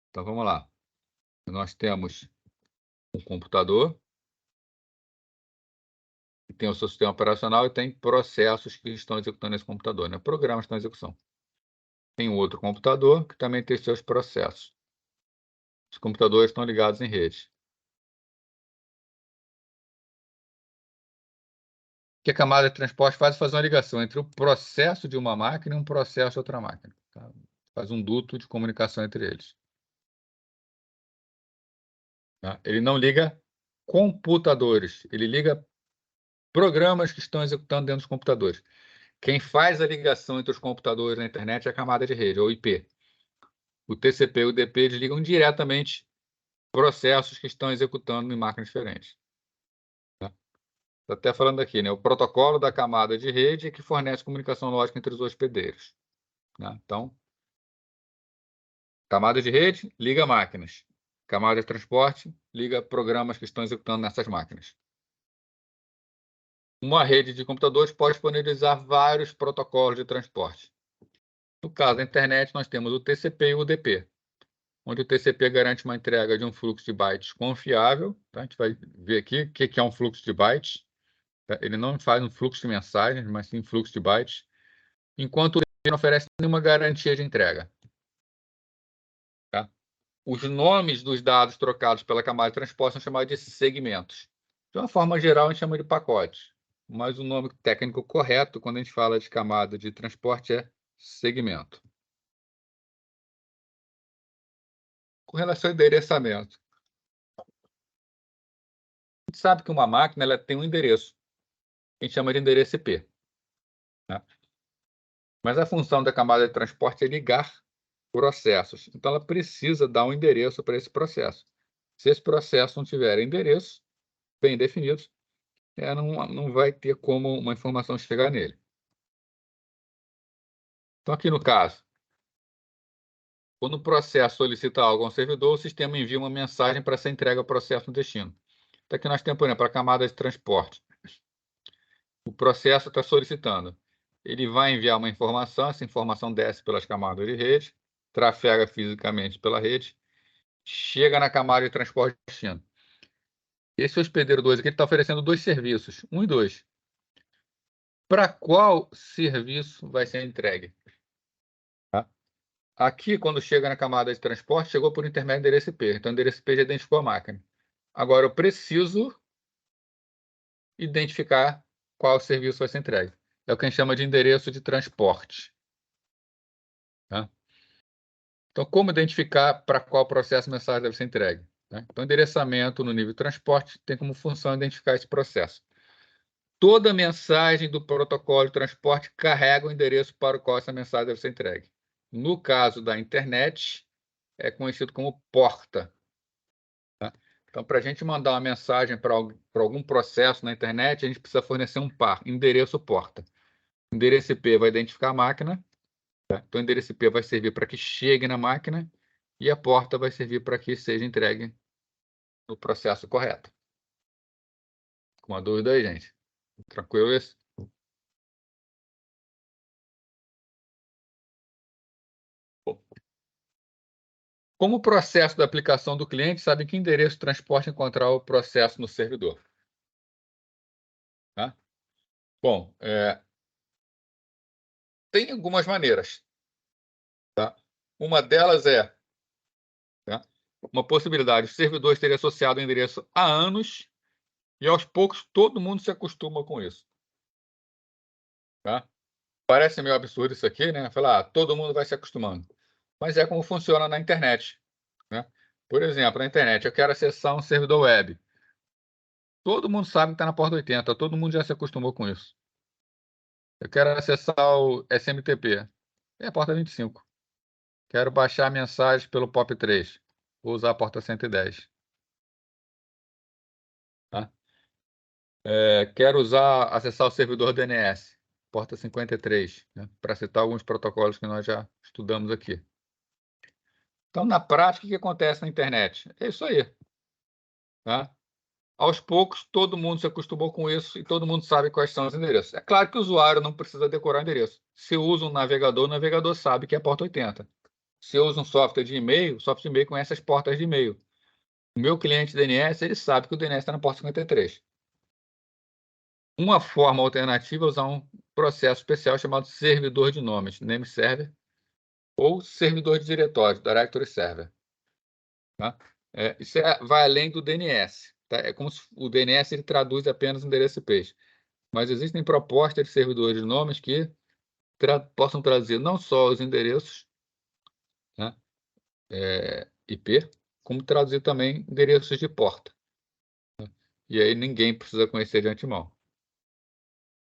Então, vamos lá. Nós temos um computador, que tem o seu sistema operacional e tem processos que estão executando nesse computador, né? Programas que estão em execução. Tem um outro computador que também tem seus processos. Os computadores estão ligados em rede. O que a camada de transporte faz é fazer uma ligação entre o processo de uma máquina e um processo de outra máquina. Tá? Faz um duto de comunicação entre eles. Tá? Ele não liga computadores, ele liga programas que estão executando dentro dos computadores. Quem faz a ligação entre os computadores na internet é a camada de rede, ou IP. O TCP e o UDP eles ligam diretamente processos que estão executando em máquinas diferentes. Estou até falando aqui, né? O protocolo da camada de rede que fornece comunicação lógica entre os hospedeiros. Né? Então, camada de rede liga máquinas. Camada de transporte liga programas que estão executando nessas máquinas. Uma rede de computadores pode disponibilizar vários protocolos de transporte. No caso da internet, nós temos o TCP e o UDP, onde o TCP garante uma entrega de um fluxo de bytes confiável. Tá? A gente vai ver aqui o que é um fluxo de bytes. Tá? Ele não faz um fluxo de mensagens, mas sim fluxo de bytes, enquanto o UDP não oferece nenhuma garantia de entrega. Tá? Os nomes dos dados trocados pela camada de transporte são chamados de segmentos. De uma forma geral, a gente chama de pacotes, mas o nome técnico correto, quando a gente fala de camada de transporte, é segmento. Com relação ao endereçamento, a gente sabe que uma máquina ela tem um endereço, que a gente chama de endereço IP. Né? Mas a função da camada de transporte é ligar processos. Então, ela precisa dar um endereço para esse processo. Se esse processo não tiver endereço bem definidos, não vai ter como uma informação chegar nele. Então, aqui no caso, quando o processo solicita algo ao servidor, o sistema envia uma mensagem para ser entregue ao processo no destino. Então, aqui nós temos, por exemplo, a camada de transporte. O processo está solicitando. Ele vai enviar uma informação, essa informação desce pelas camadas de rede, trafega fisicamente pela rede, chega na camada de transporte de destino. Esse hospedeiro 2 aqui está oferecendo dois serviços, 1 e 2. Para qual serviço vai ser entregue? Tá? Aqui, quando chega na camada de transporte, chegou por intermédio do endereço IP. Então, o endereço IP já identificou a máquina. Agora, eu preciso identificar qual serviço vai ser entregue. É o que a gente chama de endereço de transporte. Tá? Então, como identificar para qual processo a mensagem deve ser entregue? Tá? Então, endereçamento no nível de transporte tem como função identificar esse processo. Toda mensagem do protocolo de transporte carrega o endereço para o qual essa mensagem deve ser entregue. No caso da internet, é conhecido como porta. Tá? Então, para a gente mandar uma mensagem para algum processo na internet, a gente precisa fornecer um par, endereço porta. O endereço IP vai identificar a máquina, tá? Então o endereço IP vai servir para que chegue na máquina e a porta vai servir para que seja entregue no processo correto. Com uma dúvida aí, gente? Tranquilo isso? Como o processo da aplicação do cliente sabe que endereço de transporte encontrar o processo no servidor? Tá? Bom, tem algumas maneiras. Tá? Uma delas é, tá? Uma possibilidade, o servidor esteja associado ao endereço há anos e aos poucos todo mundo se acostuma com isso. Tá? Parece meio absurdo isso aqui, né? Falar, todo mundo vai se acostumando. Mas é como funciona na internet. Né? Por exemplo, na internet, eu quero acessar um servidor web. Todo mundo sabe que está na porta 80, todo mundo já se acostumou com isso. Eu quero acessar o SMTP. É a porta 25. Quero baixar a mensagem pelo POP3. Vou usar a porta 110. Tá? Quero acessar o servidor DNS, porta 53, né, para citar alguns protocolos que nós já estudamos aqui. Então, na prática, o que acontece na internet? É isso aí. Tá? Aos poucos, todo mundo se acostumou com isso e todo mundo sabe quais são os endereços. É claro que o usuário não precisa decorar o endereço. Se usa um navegador, o navegador sabe que é a porta 80. Se usa um software de e-mail, o software de e-mail conhece as portas de e-mail. O meu cliente DNS, ele sabe que o DNS está na porta 53. Uma forma alternativa é usar um processo especial chamado servidor de nomes, name server, ou servidor de diretório, directory server. Tá? Isso vai além do DNS. Tá? É como se o DNS ele traduz apenas endereço IP. Mas existem propostas de servidores de nomes que possam traduzir não só os endereços, né, IP, como traduzir também endereços de porta. Né? E aí ninguém precisa conhecer de antemão.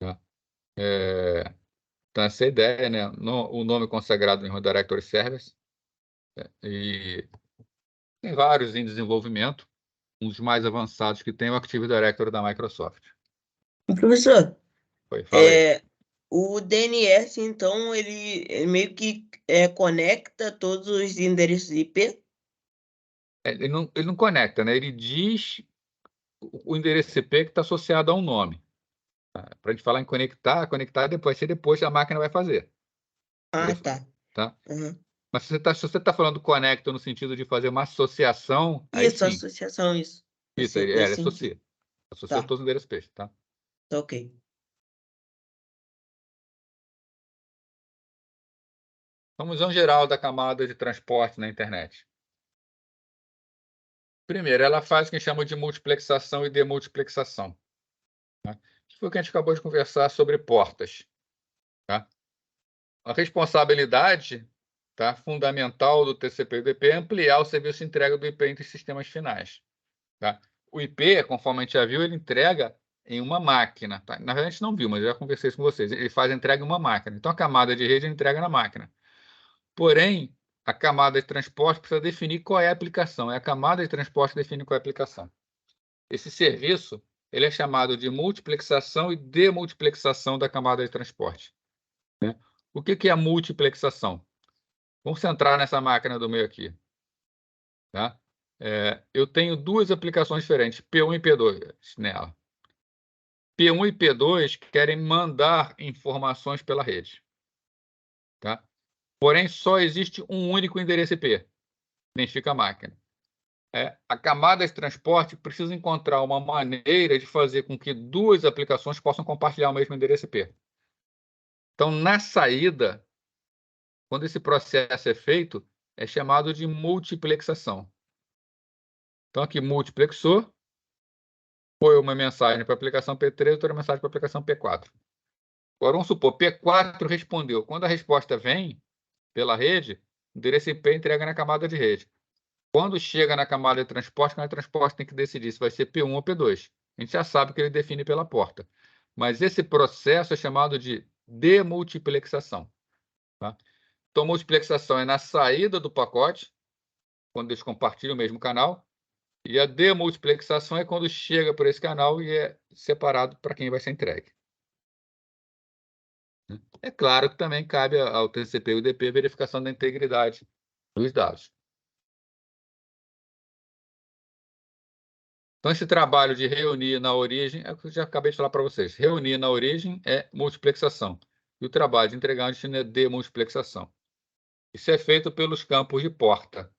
Tá? Então, essa é a ideia, né? O nome consagrado em Directory Service. E tem vários em desenvolvimento. Um dos mais avançados que tem é o Active Directory da Microsoft. Professor, Fala aí. o DNS, então, ele meio que conecta todos os endereços IP? Ele não conecta, né? Ele diz o endereço IP que está associado a um nome. Tá? Para a gente falar em conectar depois, depois a máquina vai fazer. Ah, tá. Tá? Uhum. Mas se você tá falando conecta no sentido de fazer uma associação, aí Isso, sim. associação, isso. Isso, Nesse ele sentido. associa. Associa Tá, todos os endereços IP, tá? tá ok. Vamos visão geral da camada de transporte na internet. Primeiro, ela faz o que a gente chama de multiplexação e demultiplexação. Tá? Que foi o que a gente acabou de conversar sobre portas. Tá? A responsabilidade, tá, fundamental do TCP e do IP é ampliar o serviço de entrega do IP entre sistemas finais. Tá? O IP, conforme a gente já viu, ele entrega em uma máquina. Tá? Na verdade, a gente não viu, mas eu já conversei isso com vocês. Ele faz a entrega em uma máquina. Então, a camada de rede entrega na máquina. Porém, a camada de transporte precisa definir qual é a aplicação. É a camada de transporte que define qual é a aplicação. Esse serviço ele é chamado de multiplexação e demultiplexação da camada de transporte. Né? O que é a multiplexação? Vamos centrar nessa máquina do meio aqui. Tá? Eu tenho duas aplicações diferentes, P1 e P2 nela. P1 e P2 querem mandar informações pela rede. Tá? Porém, só existe um único endereço IP, identifica a máquina. A camada de transporte precisa encontrar uma maneira de fazer com que duas aplicações possam compartilhar o mesmo endereço IP. Então, na saída, quando esse processo é feito, é chamado de multiplexação. Então, aqui, multiplexou, foi uma mensagem para a aplicação P3 e outra mensagem para a aplicação P4. Agora, vamos supor, P4 respondeu. Quando a resposta vem pela rede, o endereço IP entrega na camada de rede. Quando chega na camada de transporte, a camada de transporte tem que decidir se vai ser P1 ou P2. A gente já sabe que ele define pela porta. Mas esse processo é chamado de demultiplexação. Tá? Então, multiplexação é na saída do pacote, quando eles compartilham o mesmo canal, e a demultiplexação é quando chega por esse canal e é separado para quem vai ser entregue. É claro que também cabe ao TCP e ao UDP a verificação da integridade dos dados. Então, esse trabalho de reunir na origem, é o que eu já acabei de falar para vocês. Reunir na origem é multiplexação. E o trabalho de entregar no destino é demultiplexação. Isso é feito pelos campos de porta.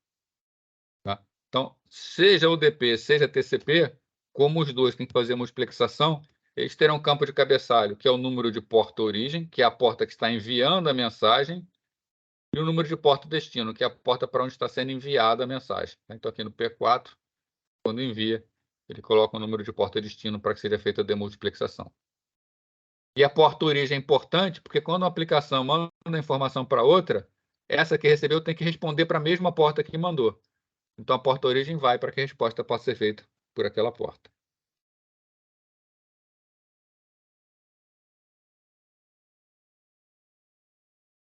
Tá? Então, seja UDP, seja TCP, como os dois têm que fazer multiplexação, eles terão um campo de cabeçalho, que é o número de porta origem, que é a porta que está enviando a mensagem, e o número de porta destino, que é a porta para onde está sendo enviada a mensagem. Então, aqui no P4, quando envia, ele coloca o número de porta destino para que seja feita a demultiplexação. E a porta origem é importante, porque quando uma aplicação manda a informação para outra, essa que recebeu tem que responder para a mesma porta que mandou. Então, a porta origem vai para que a resposta possa ser feita por aquela porta.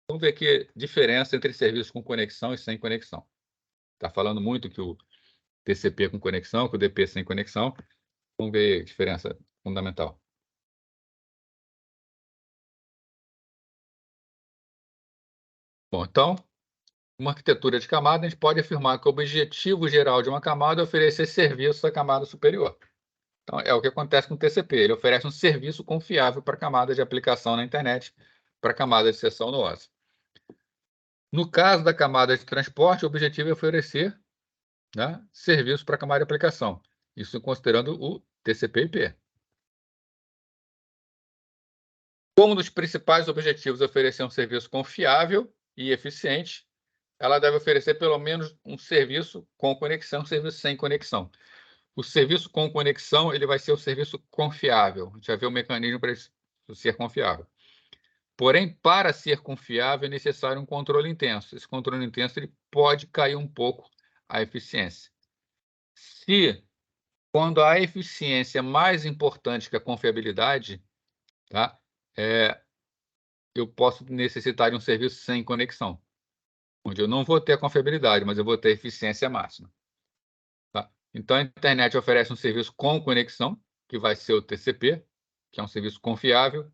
Vamos ver aqui a diferença entre serviços com conexão e sem conexão. Está falando muito que o TCP com conexão, que o DP sem conexão. Vamos ver a diferença fundamental. Bom, então, uma arquitetura de camada, a gente pode afirmar que o objetivo geral de uma camada é oferecer serviço à camada superior. Então, é o que acontece com o TCP. Ele oferece um serviço confiável para a camada de aplicação na internet, para a camada de seção no OSI. No caso da camada de transporte, o objetivo é oferecer, né, serviço para a camada de aplicação. Isso considerando o TCP/IP. Como um dos principais objetivos é oferecer um serviço confiável e eficiente, ela deve oferecer pelo menos um serviço com conexão, um serviço sem conexão. O serviço com conexão ele vai ser o serviço confiável. A gente vai ver o mecanismo para isso ser confiável. Porém, para ser confiável, é necessário um controle intenso. Esse controle intenso ele pode cair um pouco a eficiência. Se, quando a eficiência é mais importante que a confiabilidade, tá? Eu posso necessitar de um serviço sem conexão, onde eu não vou ter a confiabilidade, mas eu vou ter a eficiência máxima. Tá? Então, a internet oferece um serviço com conexão, que vai ser o TCP, que é um serviço confiável,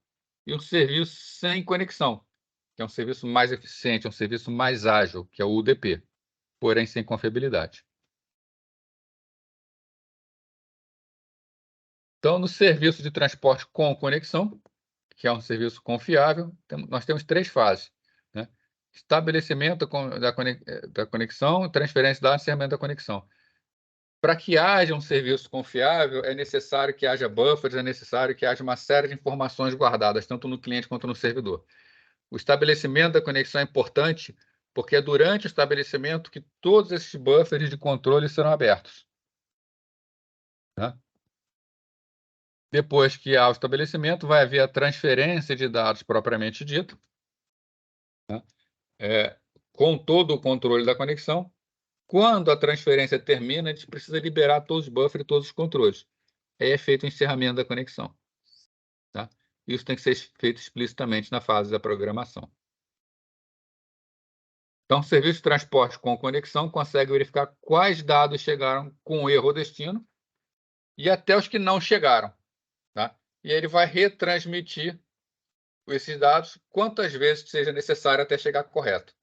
e um serviço sem conexão, que é um serviço mais eficiente, um serviço mais ágil, que é o UDP, porém sem confiabilidade. Então, no serviço de transporte com conexão, que é um serviço confiável, nós temos 3 fases, né? Estabelecimento da conexão, transferência de dados e encerramento da conexão. Para que haja um serviço confiável, é necessário que haja buffers, é necessário que haja uma série de informações guardadas, tanto no cliente quanto no servidor. O estabelecimento da conexão é importante, porque é durante o estabelecimento que todos esses buffers de controle serão abertos. Tá? Depois que há o estabelecimento, vai haver a transferência de dados propriamente dito, tá? Com todo o controle da conexão. Quando a transferência termina, a gente precisa liberar todos os buffers e todos os controles. Aí é feito o encerramento da conexão. Tá? Isso tem que ser feito explicitamente na fase da programação. Então, o serviço de transporte com conexão consegue verificar quais dados chegaram com erro ou destino e até os que não chegaram. Tá? E ele vai retransmitir esses dados quantas vezes seja necessário até chegar correto.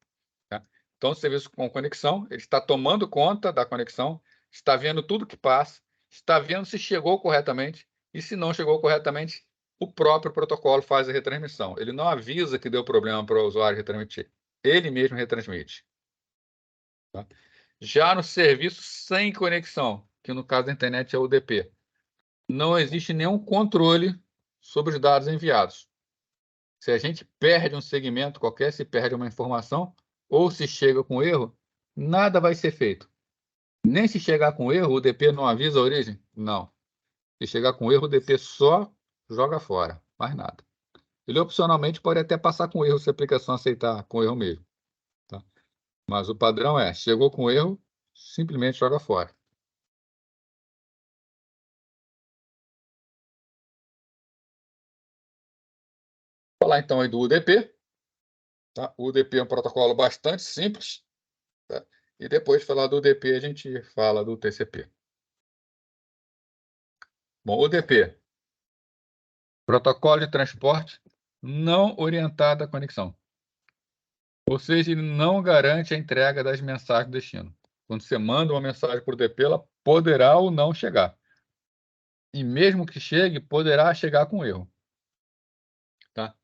Tá? Então, o serviço com conexão, ele está tomando conta da conexão, está vendo tudo que passa, está vendo se chegou corretamente e se não chegou corretamente, o próprio protocolo faz a retransmissão. Ele não avisa que deu problema para o usuário retransmitir. Ele mesmo retransmite. Tá? Já no serviço sem conexão, que no caso da internet é o UDP, não existe nenhum controle sobre os dados enviados. Se a gente perde um segmento qualquer, se perde uma informação, ou se chega com erro, nada vai ser feito. Nem se chegar com erro, o DP não avisa a origem? Não. Se chegar com erro, o DP só joga fora, mais nada. Ele opcionalmente pode até passar com erro se a aplicação aceitar com erro mesmo. Tá? Mas o padrão é, chegou com erro, simplesmente joga fora. Vou falar então aí do UDP. Tá? O UDP é um protocolo bastante simples. Tá? E depois de falar do UDP, a gente fala do TCP. Bom, UDP, protocolo de transporte não orientado à conexão. Ou seja, ele não garante a entrega das mensagens do destino. Quando você manda uma mensagem por UDP, ela poderá ou não chegar. E mesmo que chegue, poderá chegar com erro. Tá?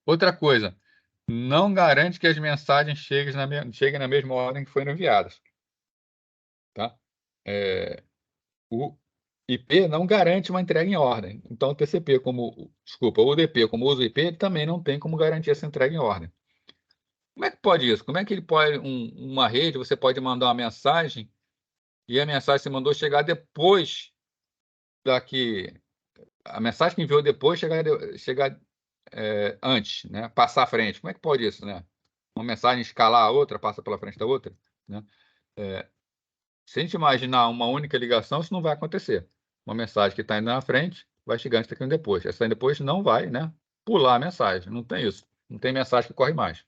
Outra coisa, não garante que as mensagens cheguem na mesma ordem que foram enviadas. Tá? O IP não garante uma entrega em ordem. Então, o TCP, o UDP, como usa o IP, ele também não tem como garantir essa entrega em ordem. Como é que pode isso? Como é que ele pode, uma rede, você pode mandar uma mensagem e a mensagem que você mandou chegar depois daqui, a mensagem que enviou depois chegar antes, né? Passar à frente. Como é que pode isso, né? Uma mensagem escalar a outra, passa pela frente da outra, né? Se a gente imaginar uma única ligação, isso não vai acontecer. Uma mensagem que está indo na frente vai chegar antes daquilo depois. Essa aí depois não vai, né? Pular a mensagem. Não tem isso. Não tem mensagem que corre mais.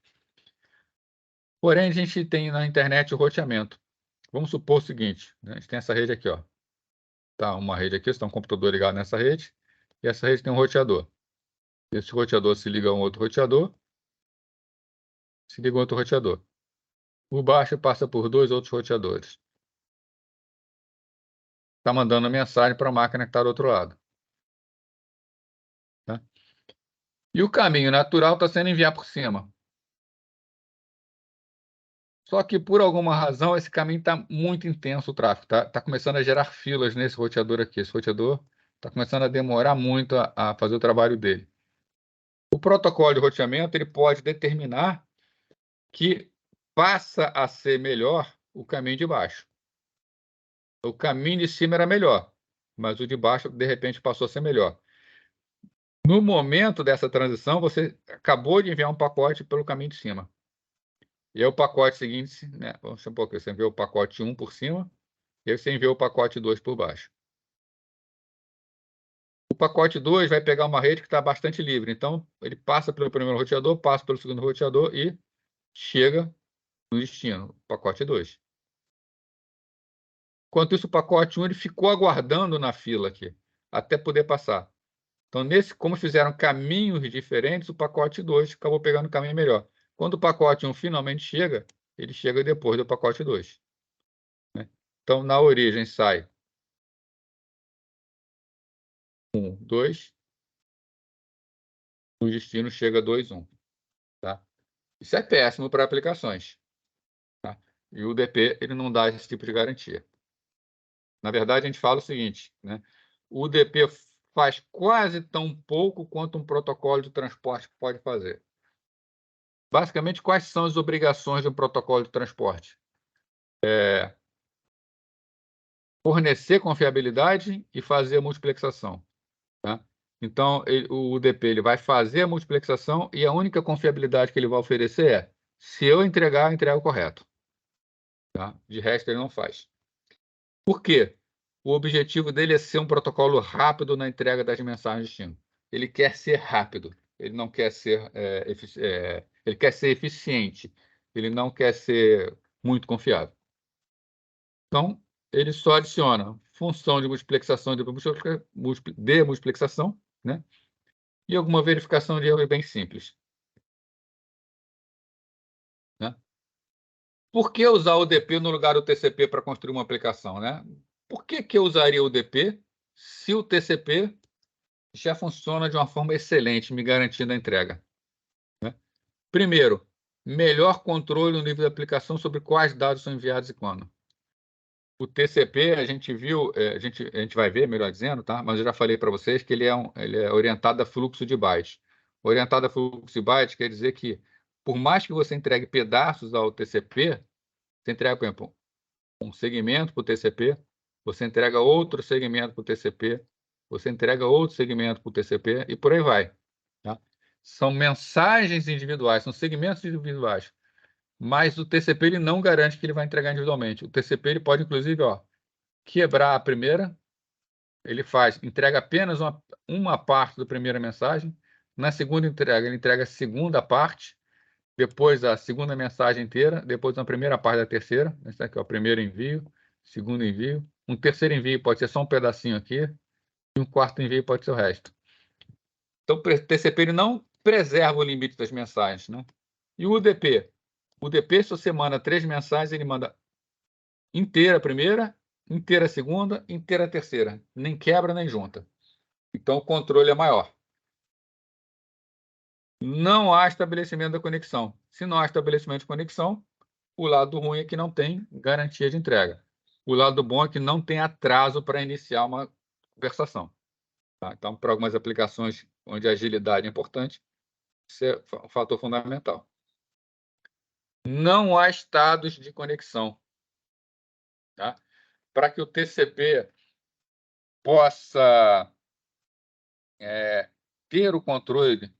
Porém, a gente tem na internet o roteamento. Vamos supor o seguinte, né? A gente tem essa rede aqui, ó. Tá uma rede aqui, está um computador ligado nessa rede, e essa rede tem um roteador. Esse roteador se liga a um outro roteador, se liga a outro roteador. O baixo passa por 2 outros roteadores. Está mandando a mensagem para a máquina que está do outro lado. Tá? E o caminho natural está sendo enviar por cima. Só que, por alguma razão, esse caminho está muito intenso o tráfego. Tá começando a gerar filas nesse roteador aqui. Esse roteador está começando a demorar muito a fazer o trabalho dele. O protocolo de roteamento ele pode determinar que passa a ser melhor o caminho de baixo. O caminho de cima era melhor, mas o de baixo, de repente, passou a ser melhor. No momento dessa transição, você acabou de enviar um pacote pelo caminho de cima. E aí o pacote seguinte, né? Vamos supor que você enviou o pacote 1 por cima, e aí você enviou o pacote 2 por baixo. O pacote 2 vai pegar uma rede que está bastante livre. Então, ele passa pelo primeiro roteador, passa pelo segundo roteador e chega no destino, pacote 2. Enquanto isso, o pacote 1 ele ficou aguardando na fila aqui, até poder passar. Então, como fizeram caminhos diferentes, o pacote 2 acabou pegando o caminho melhor. Quando o pacote 1 finalmente chega, ele chega depois do pacote 2. Né? Então, na origem sai 1, 2. No destino chega 2, 1. Tá? Isso é péssimo para aplicações. Tá? E o UDP ele não dá esse tipo de garantia. Na verdade, a gente fala o seguinte, né? O UDP faz quase tão pouco quanto um protocolo de transporte pode fazer. Basicamente, quais são as obrigações de um protocolo de transporte? Fornecer confiabilidade e fazer a multiplexação. Tá? Então, o UDP ele vai fazer a multiplexação e a única confiabilidade que ele vai oferecer é se eu entregar, eu entrego correto. Tá? De resto, ele não faz. Por quê? O objetivo dele é ser um protocolo rápido na entrega das mensagens de destino. Ele quer ser rápido. Ele não quer ser, ele quer ser eficiente. Ele não quer ser muito confiável. Então, ele só adiciona função de multiplexação de multiplexação, né? E alguma verificação de erro bem simples. Né? Por que usar o UDP no lugar do TCP para construir uma aplicação? Né? Por que eu usaria o UDP se o TCP já funciona de uma forma excelente, me garantindo a entrega? Né? Primeiro, melhor controle no nível da aplicação sobre quais dados são enviados e quando. O TCP, a gente viu, a gente vai ver, melhor dizendo, tá? Mas eu já falei para vocês que ele é orientado a fluxo de bytes. Orientado a fluxo de bytes quer dizer que, por mais que você entregue pedaços ao TCP, você entrega, por exemplo, um segmento para o TCP, você entrega outro segmento para o TCP, você entrega outro segmento para o TCP e por aí vai. Tá? São mensagens individuais, são segmentos individuais. Mas o TCP ele não garante que ele vai entregar individualmente. O TCP ele pode, inclusive, quebrar a primeira, ele entrega apenas uma parte da primeira mensagem. Na segunda entrega, ele entrega a segunda parte, depois a segunda mensagem inteira, depois a primeira parte da terceira. Esse aqui é o primeiro envio, segundo envio. Um terceiro envio pode ser só um pedacinho aqui, e um quarto envio pode ser o resto. Então, o TCP ele não preserva o limite das mensagens. Né? E o UDP? O UDP, se você manda 3 mensagens, ele manda inteira a primeira, inteira a segunda, inteira a terceira. Nem quebra, nem junta. Então, o controle é maior. Não há estabelecimento da conexão. Se não há estabelecimento de conexão, o lado ruim é que não tem garantia de entrega. O lado bom é que não tem atraso para iniciar uma conversação. Tá? Então, para algumas aplicações onde a agilidade é importante, isso é um fator fundamental. Não há estados de conexão. Tá? Para que o TCP possa ter o controle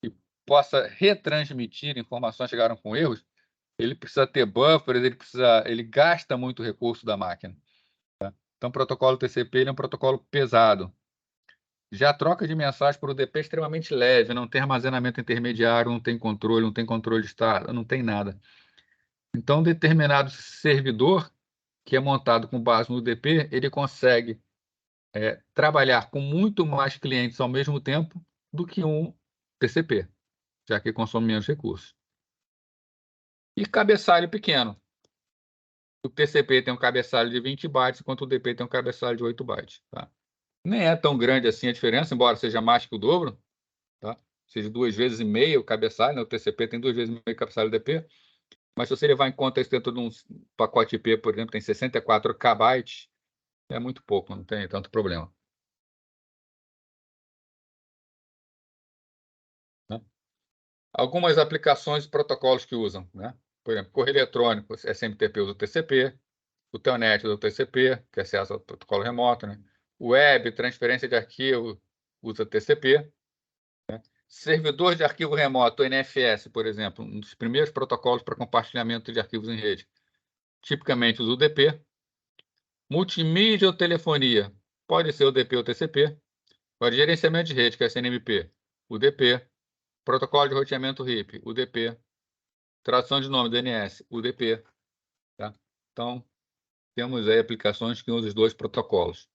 e possa retransmitir informações que chegaram com erros, ele precisa ter buffers, ele gasta muito recurso da máquina. Tá? Então, o protocolo TCP ele é um protocolo pesado. Já a troca de mensagem por UDP é extremamente leve, não tem armazenamento intermediário, não tem controle de estado, não tem nada. Então, um determinado servidor que é montado com base no UDP, ele consegue trabalhar com muito mais clientes ao mesmo tempo do que um TCP, já que consome menos recursos. E cabeçalho pequeno. O TCP tem um cabeçalho de 20 bytes, enquanto o UDP tem um cabeçalho de 8 bytes. Tá? Nem é tão grande assim a diferença, embora seja mais que o dobro, tá? Seja 2,5 vezes o cabeçalho, né? O TCP tem 2,5 vezes o cabeçalho do DP, mas se você levar em conta isso dentro de um pacote IP, por exemplo, tem 64 KB, é muito pouco, não tem tanto problema. Né? Algumas aplicações e protocolos que usam, né? Por exemplo, correio eletrônico, SMTP usa o TCP, o Telnet usa o TCP, que é acesso ao protocolo remoto, né? Web, transferência de arquivo, usa TCP. Né? Servidor de arquivo remoto, NFS, por exemplo, um dos primeiros protocolos para compartilhamento de arquivos em rede. Tipicamente usa o UDP. Multimídia ou telefonia, pode ser o UDP ou TCP. Agora, gerenciamento de rede, que é SNMP, UDP. Protocolo de roteamento RIP, UDP. Tradução de nome, DNS, UDP. Tá? Então, temos aí aplicações que usam os dois protocolos.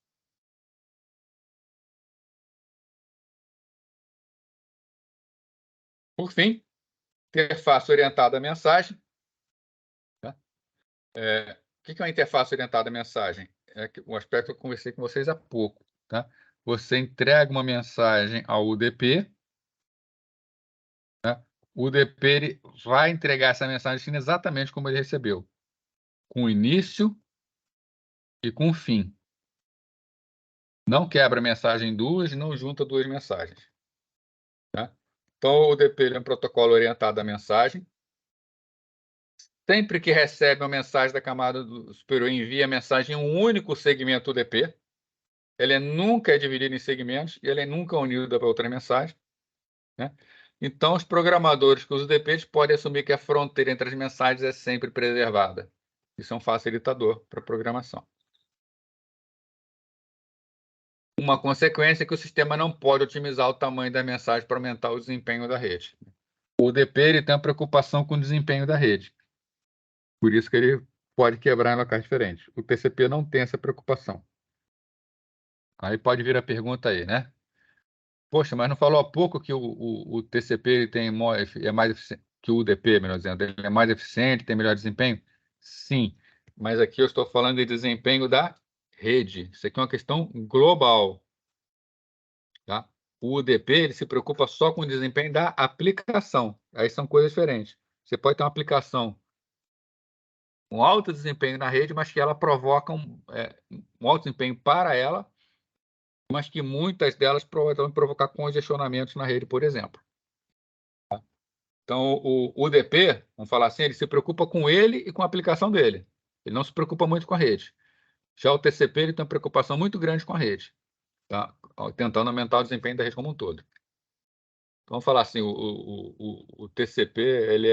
Por fim, interface orientada à mensagem. Tá? O que é uma interface orientada à mensagem? É um aspecto que eu conversei com vocês há pouco. Tá? Você entrega uma mensagem ao UDP, né? O UDP ele vai entregar essa mensagem exatamente como ele recebeu, com início e com fim. Não quebra a mensagem em duas, não junta duas mensagens. Tá? Então, o UDP ele é um protocolo orientado à mensagem. Sempre que recebe uma mensagem da camada superior, envia a mensagem em um único segmento UDP. Ele nunca é dividido em segmentos e ele é nunca unido para outra mensagem. Né? Então, os programadores que usam UDPs podem assumir que a fronteira entre as mensagens é sempre preservada. Isso é um facilitador para a programação. Uma consequência é que o sistema não pode otimizar o tamanho da mensagem para aumentar o desempenho da rede. O UDP ele tem uma preocupação com o desempenho da rede. Por isso que ele pode quebrar em locais diferentes. O TCP não tem essa preocupação. Aí pode vir a pergunta aí, né? Poxa, mas não falou há pouco que o TCP ele tem é mais eficiente que o UDP, melhor dizendo, ele é mais eficiente, tem melhor desempenho? Sim, mas aqui eu estou falando de desempenho da rede. Isso aqui é uma questão global. Tá? O UDP ele se preocupa só com o desempenho da aplicação. Aí são coisas diferentes. Você pode ter uma aplicação com alto desempenho na rede, mas que ela provoca um alto desempenho para ela, mas que muitas delas vão provocar congestionamentos na rede, por exemplo. Então, o UDP, vamos falar assim, ele se preocupa com ele e com a aplicação dele. Ele não se preocupa muito com a rede. Já o TCP ele tem uma preocupação muito grande com a rede, tá? Tentando aumentar o desempenho da rede como um todo. Então, vamos falar assim, o TCP ele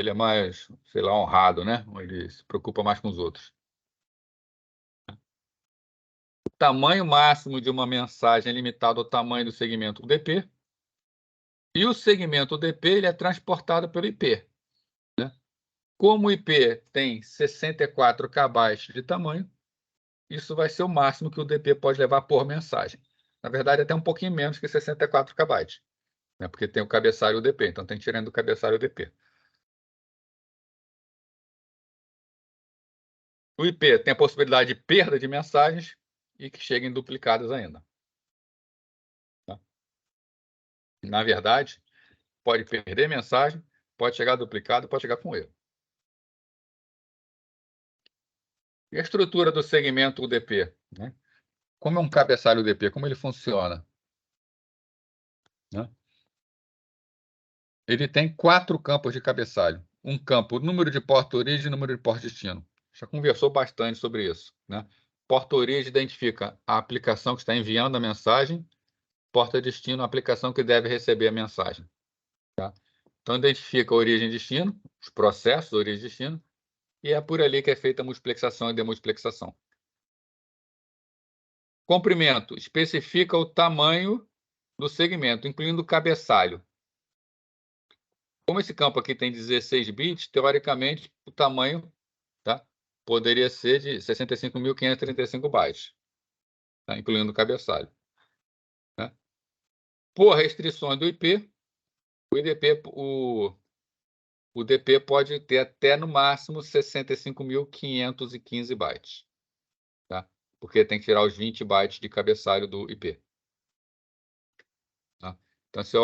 é mais, sei lá, honrado, né? Ele se preocupa mais com os outros. O tamanho máximo de uma mensagem é limitado ao tamanho do segmento UDP. E o segmento UDP ele é transportado pelo IP. Né? Como o IP tem 64 KB de tamanho, isso vai ser o máximo que o UDP pode levar por mensagem. Na verdade, até um pouquinho menos que 64 KB. Né? Porque tem o cabeçalho UDP, então tem tirando do cabeçalho UDP. O IP tem a possibilidade de perda de mensagens e que cheguem duplicadas ainda. Tá? Na verdade, pode perder mensagem, pode chegar duplicado, pode chegar com erro. E a estrutura do segmento UDP? Né? Como é um cabeçalho UDP? Como ele funciona? Né? Ele tem 4 campos de cabeçalho. Um campo, número de porta-origem e número de porta-destino. Já conversou bastante sobre isso. Né? Porta-origem identifica a aplicação que está enviando a mensagem, porta-destino, a aplicação que deve receber a mensagem. Tá? Então, identifica a origem e destino, os processos, origem e destino, e é por ali que é feita a multiplexação e demultiplexação. Comprimento, especifica o tamanho do segmento, incluindo o cabeçalho. Como esse campo aqui tem 16 bits, teoricamente, o tamanho, tá, poderia ser de 65.535 bytes. tá? Incluindo o cabeçalho. Né? Por restrições do IP, o DP pode ter até, no máximo, 65.515 bytes. Tá? Porque tem que tirar os 20 bytes de cabeçalho do IP. Tá? Então, esse é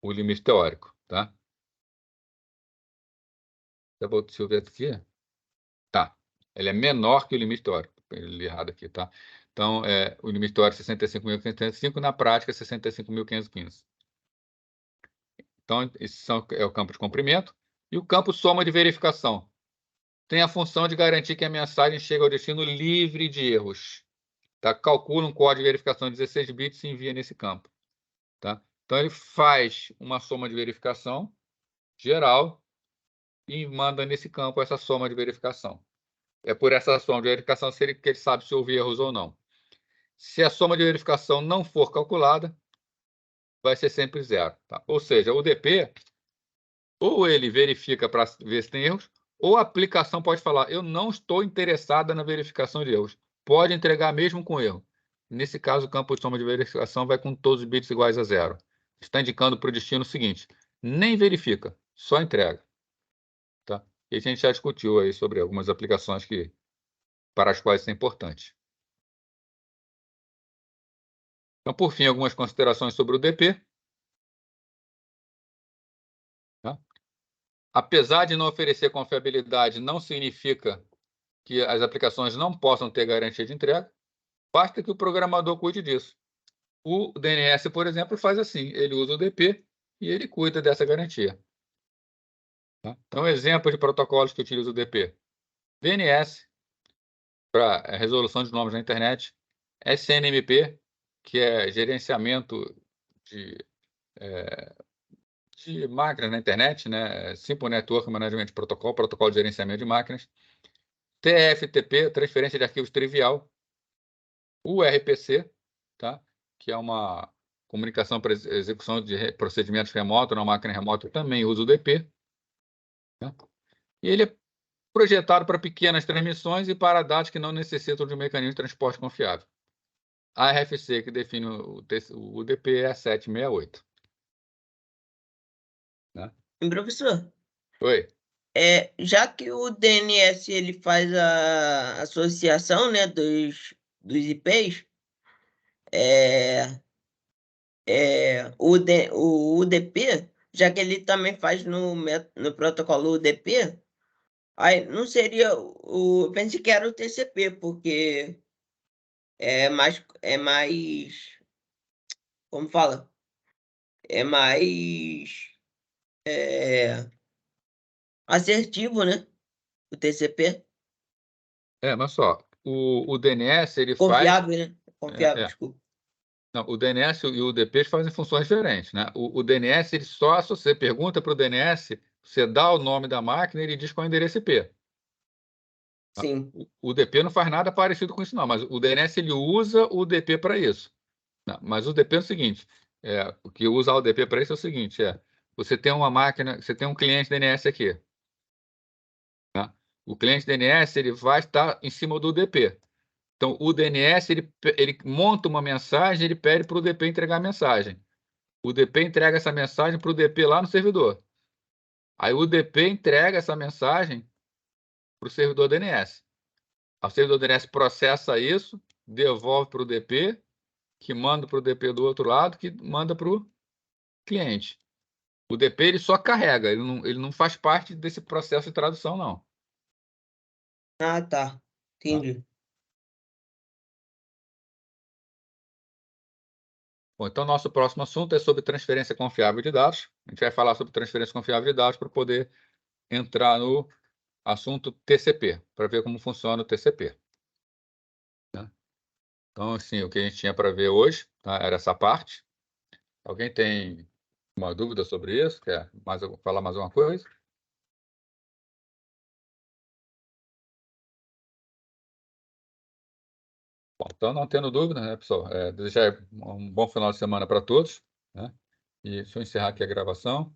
o limite teórico. Tá? Deixa eu ver aqui. Tá. Ele é menor que o limite teórico. Ele errado aqui, tá? Então, o limite teórico é 65.535, na prática, 65.515. Então, esse é o campo de comprimento. E o campo soma de verificação tem a função de garantir que a mensagem chegue ao destino livre de erros. Tá? Calcula um código de verificação de 16 bits e envia nesse campo. Tá? Então, ele faz uma soma de verificação geral e manda nesse campo essa soma de verificação. É por essa soma de verificação que ele sabe se houve erros ou não. Se a soma de verificação não for calculada, vai ser sempre zero. Tá? Ou seja, o DP, ou ele verifica para ver se tem erros, ou a aplicação pode falar, eu não estou interessada na verificação de erros. Pode entregar mesmo com erro. Nesse caso, o campo de soma de verificação vai com todos os bits iguais a zero. Está indicando para o destino o seguinte, nem verifica, só entrega. Tá? E a gente já discutiu aí sobre algumas aplicações para as quais isso é importante. Então, por fim, algumas considerações sobre o DP. Tá? Apesar de não oferecer confiabilidade, não significa que as aplicações não possam ter garantia de entrega. Basta que o programador cuide disso. O DNS, por exemplo, faz assim. Ele usa o DP e ele cuida dessa garantia. Tá? Então, exemplo de protocolos que utilizam o DP. DNS, para resolução de nomes na internet. SNMP, que é gerenciamento de máquinas na internet, né? Simple Network Management Protocol, protocolo de gerenciamento de máquinas. TFTP, transferência de arquivos trivial. URPC, tá? Que é uma comunicação para execução de procedimentos remotos na máquina remota, também usa o DP. Tá? E ele é projetado para pequenas transmissões e para dados que não necessitam de um mecanismo de transporte confiável. A RFC que define o DP é a 768. Né? Professor, Oi. já que o DNS ele faz a associação, né, dos IPs, o UDP, já que ele também faz no protocolo UDP, aí não seria eu pensei que era o TCP, porque é mais, como fala? É mais assertivo, né? O TCP. Mas só, o DNS ele faz. Confiável, né? Confiável, É, desculpa. não, o DNS e o UDP fazem funções diferentes, né? O DNS, ele só, se você pergunta para o DNS, você dá o nome da máquina, ele diz qual é o endereço IP. Tá? Sim. O UDP não faz nada parecido com isso, não, mas o DNS ele usa o UDP para isso. Não, mas o UDP é o seguinte: o que usa o UDP para isso é o seguinte: você tem uma máquina, você tem um cliente DNS aqui. Tá? O cliente DNS ele vai estar em cima do UDP. Então, o DNS ele monta uma mensagem, ele pede para o UDP entregar a mensagem. O DP entrega essa mensagem para o DP lá no servidor. Aí o DP entrega essa mensagem para o servidor DNS. O servidor DNS processa isso, devolve para o DP, que manda para o DP do outro lado, que manda para o cliente. O DP ele só carrega, ele não faz parte desse processo de tradução, não. Ah, tá. Tá? Entendi. Bom, então, nosso próximo assunto é sobre transferência confiável de dados. A gente vai falar sobre transferência confiável de dados para poder entrar no assunto TCP, para ver como funciona o TCP. Né? Então, assim, o que a gente tinha para ver hoje, tá, era essa parte. Alguém tem uma dúvida sobre isso? Quer falar mais uma coisa? Bom, então, não tendo dúvida, né, pessoal? Desejar um bom final de semana para todos. Né? E deixa eu encerrar aqui a gravação.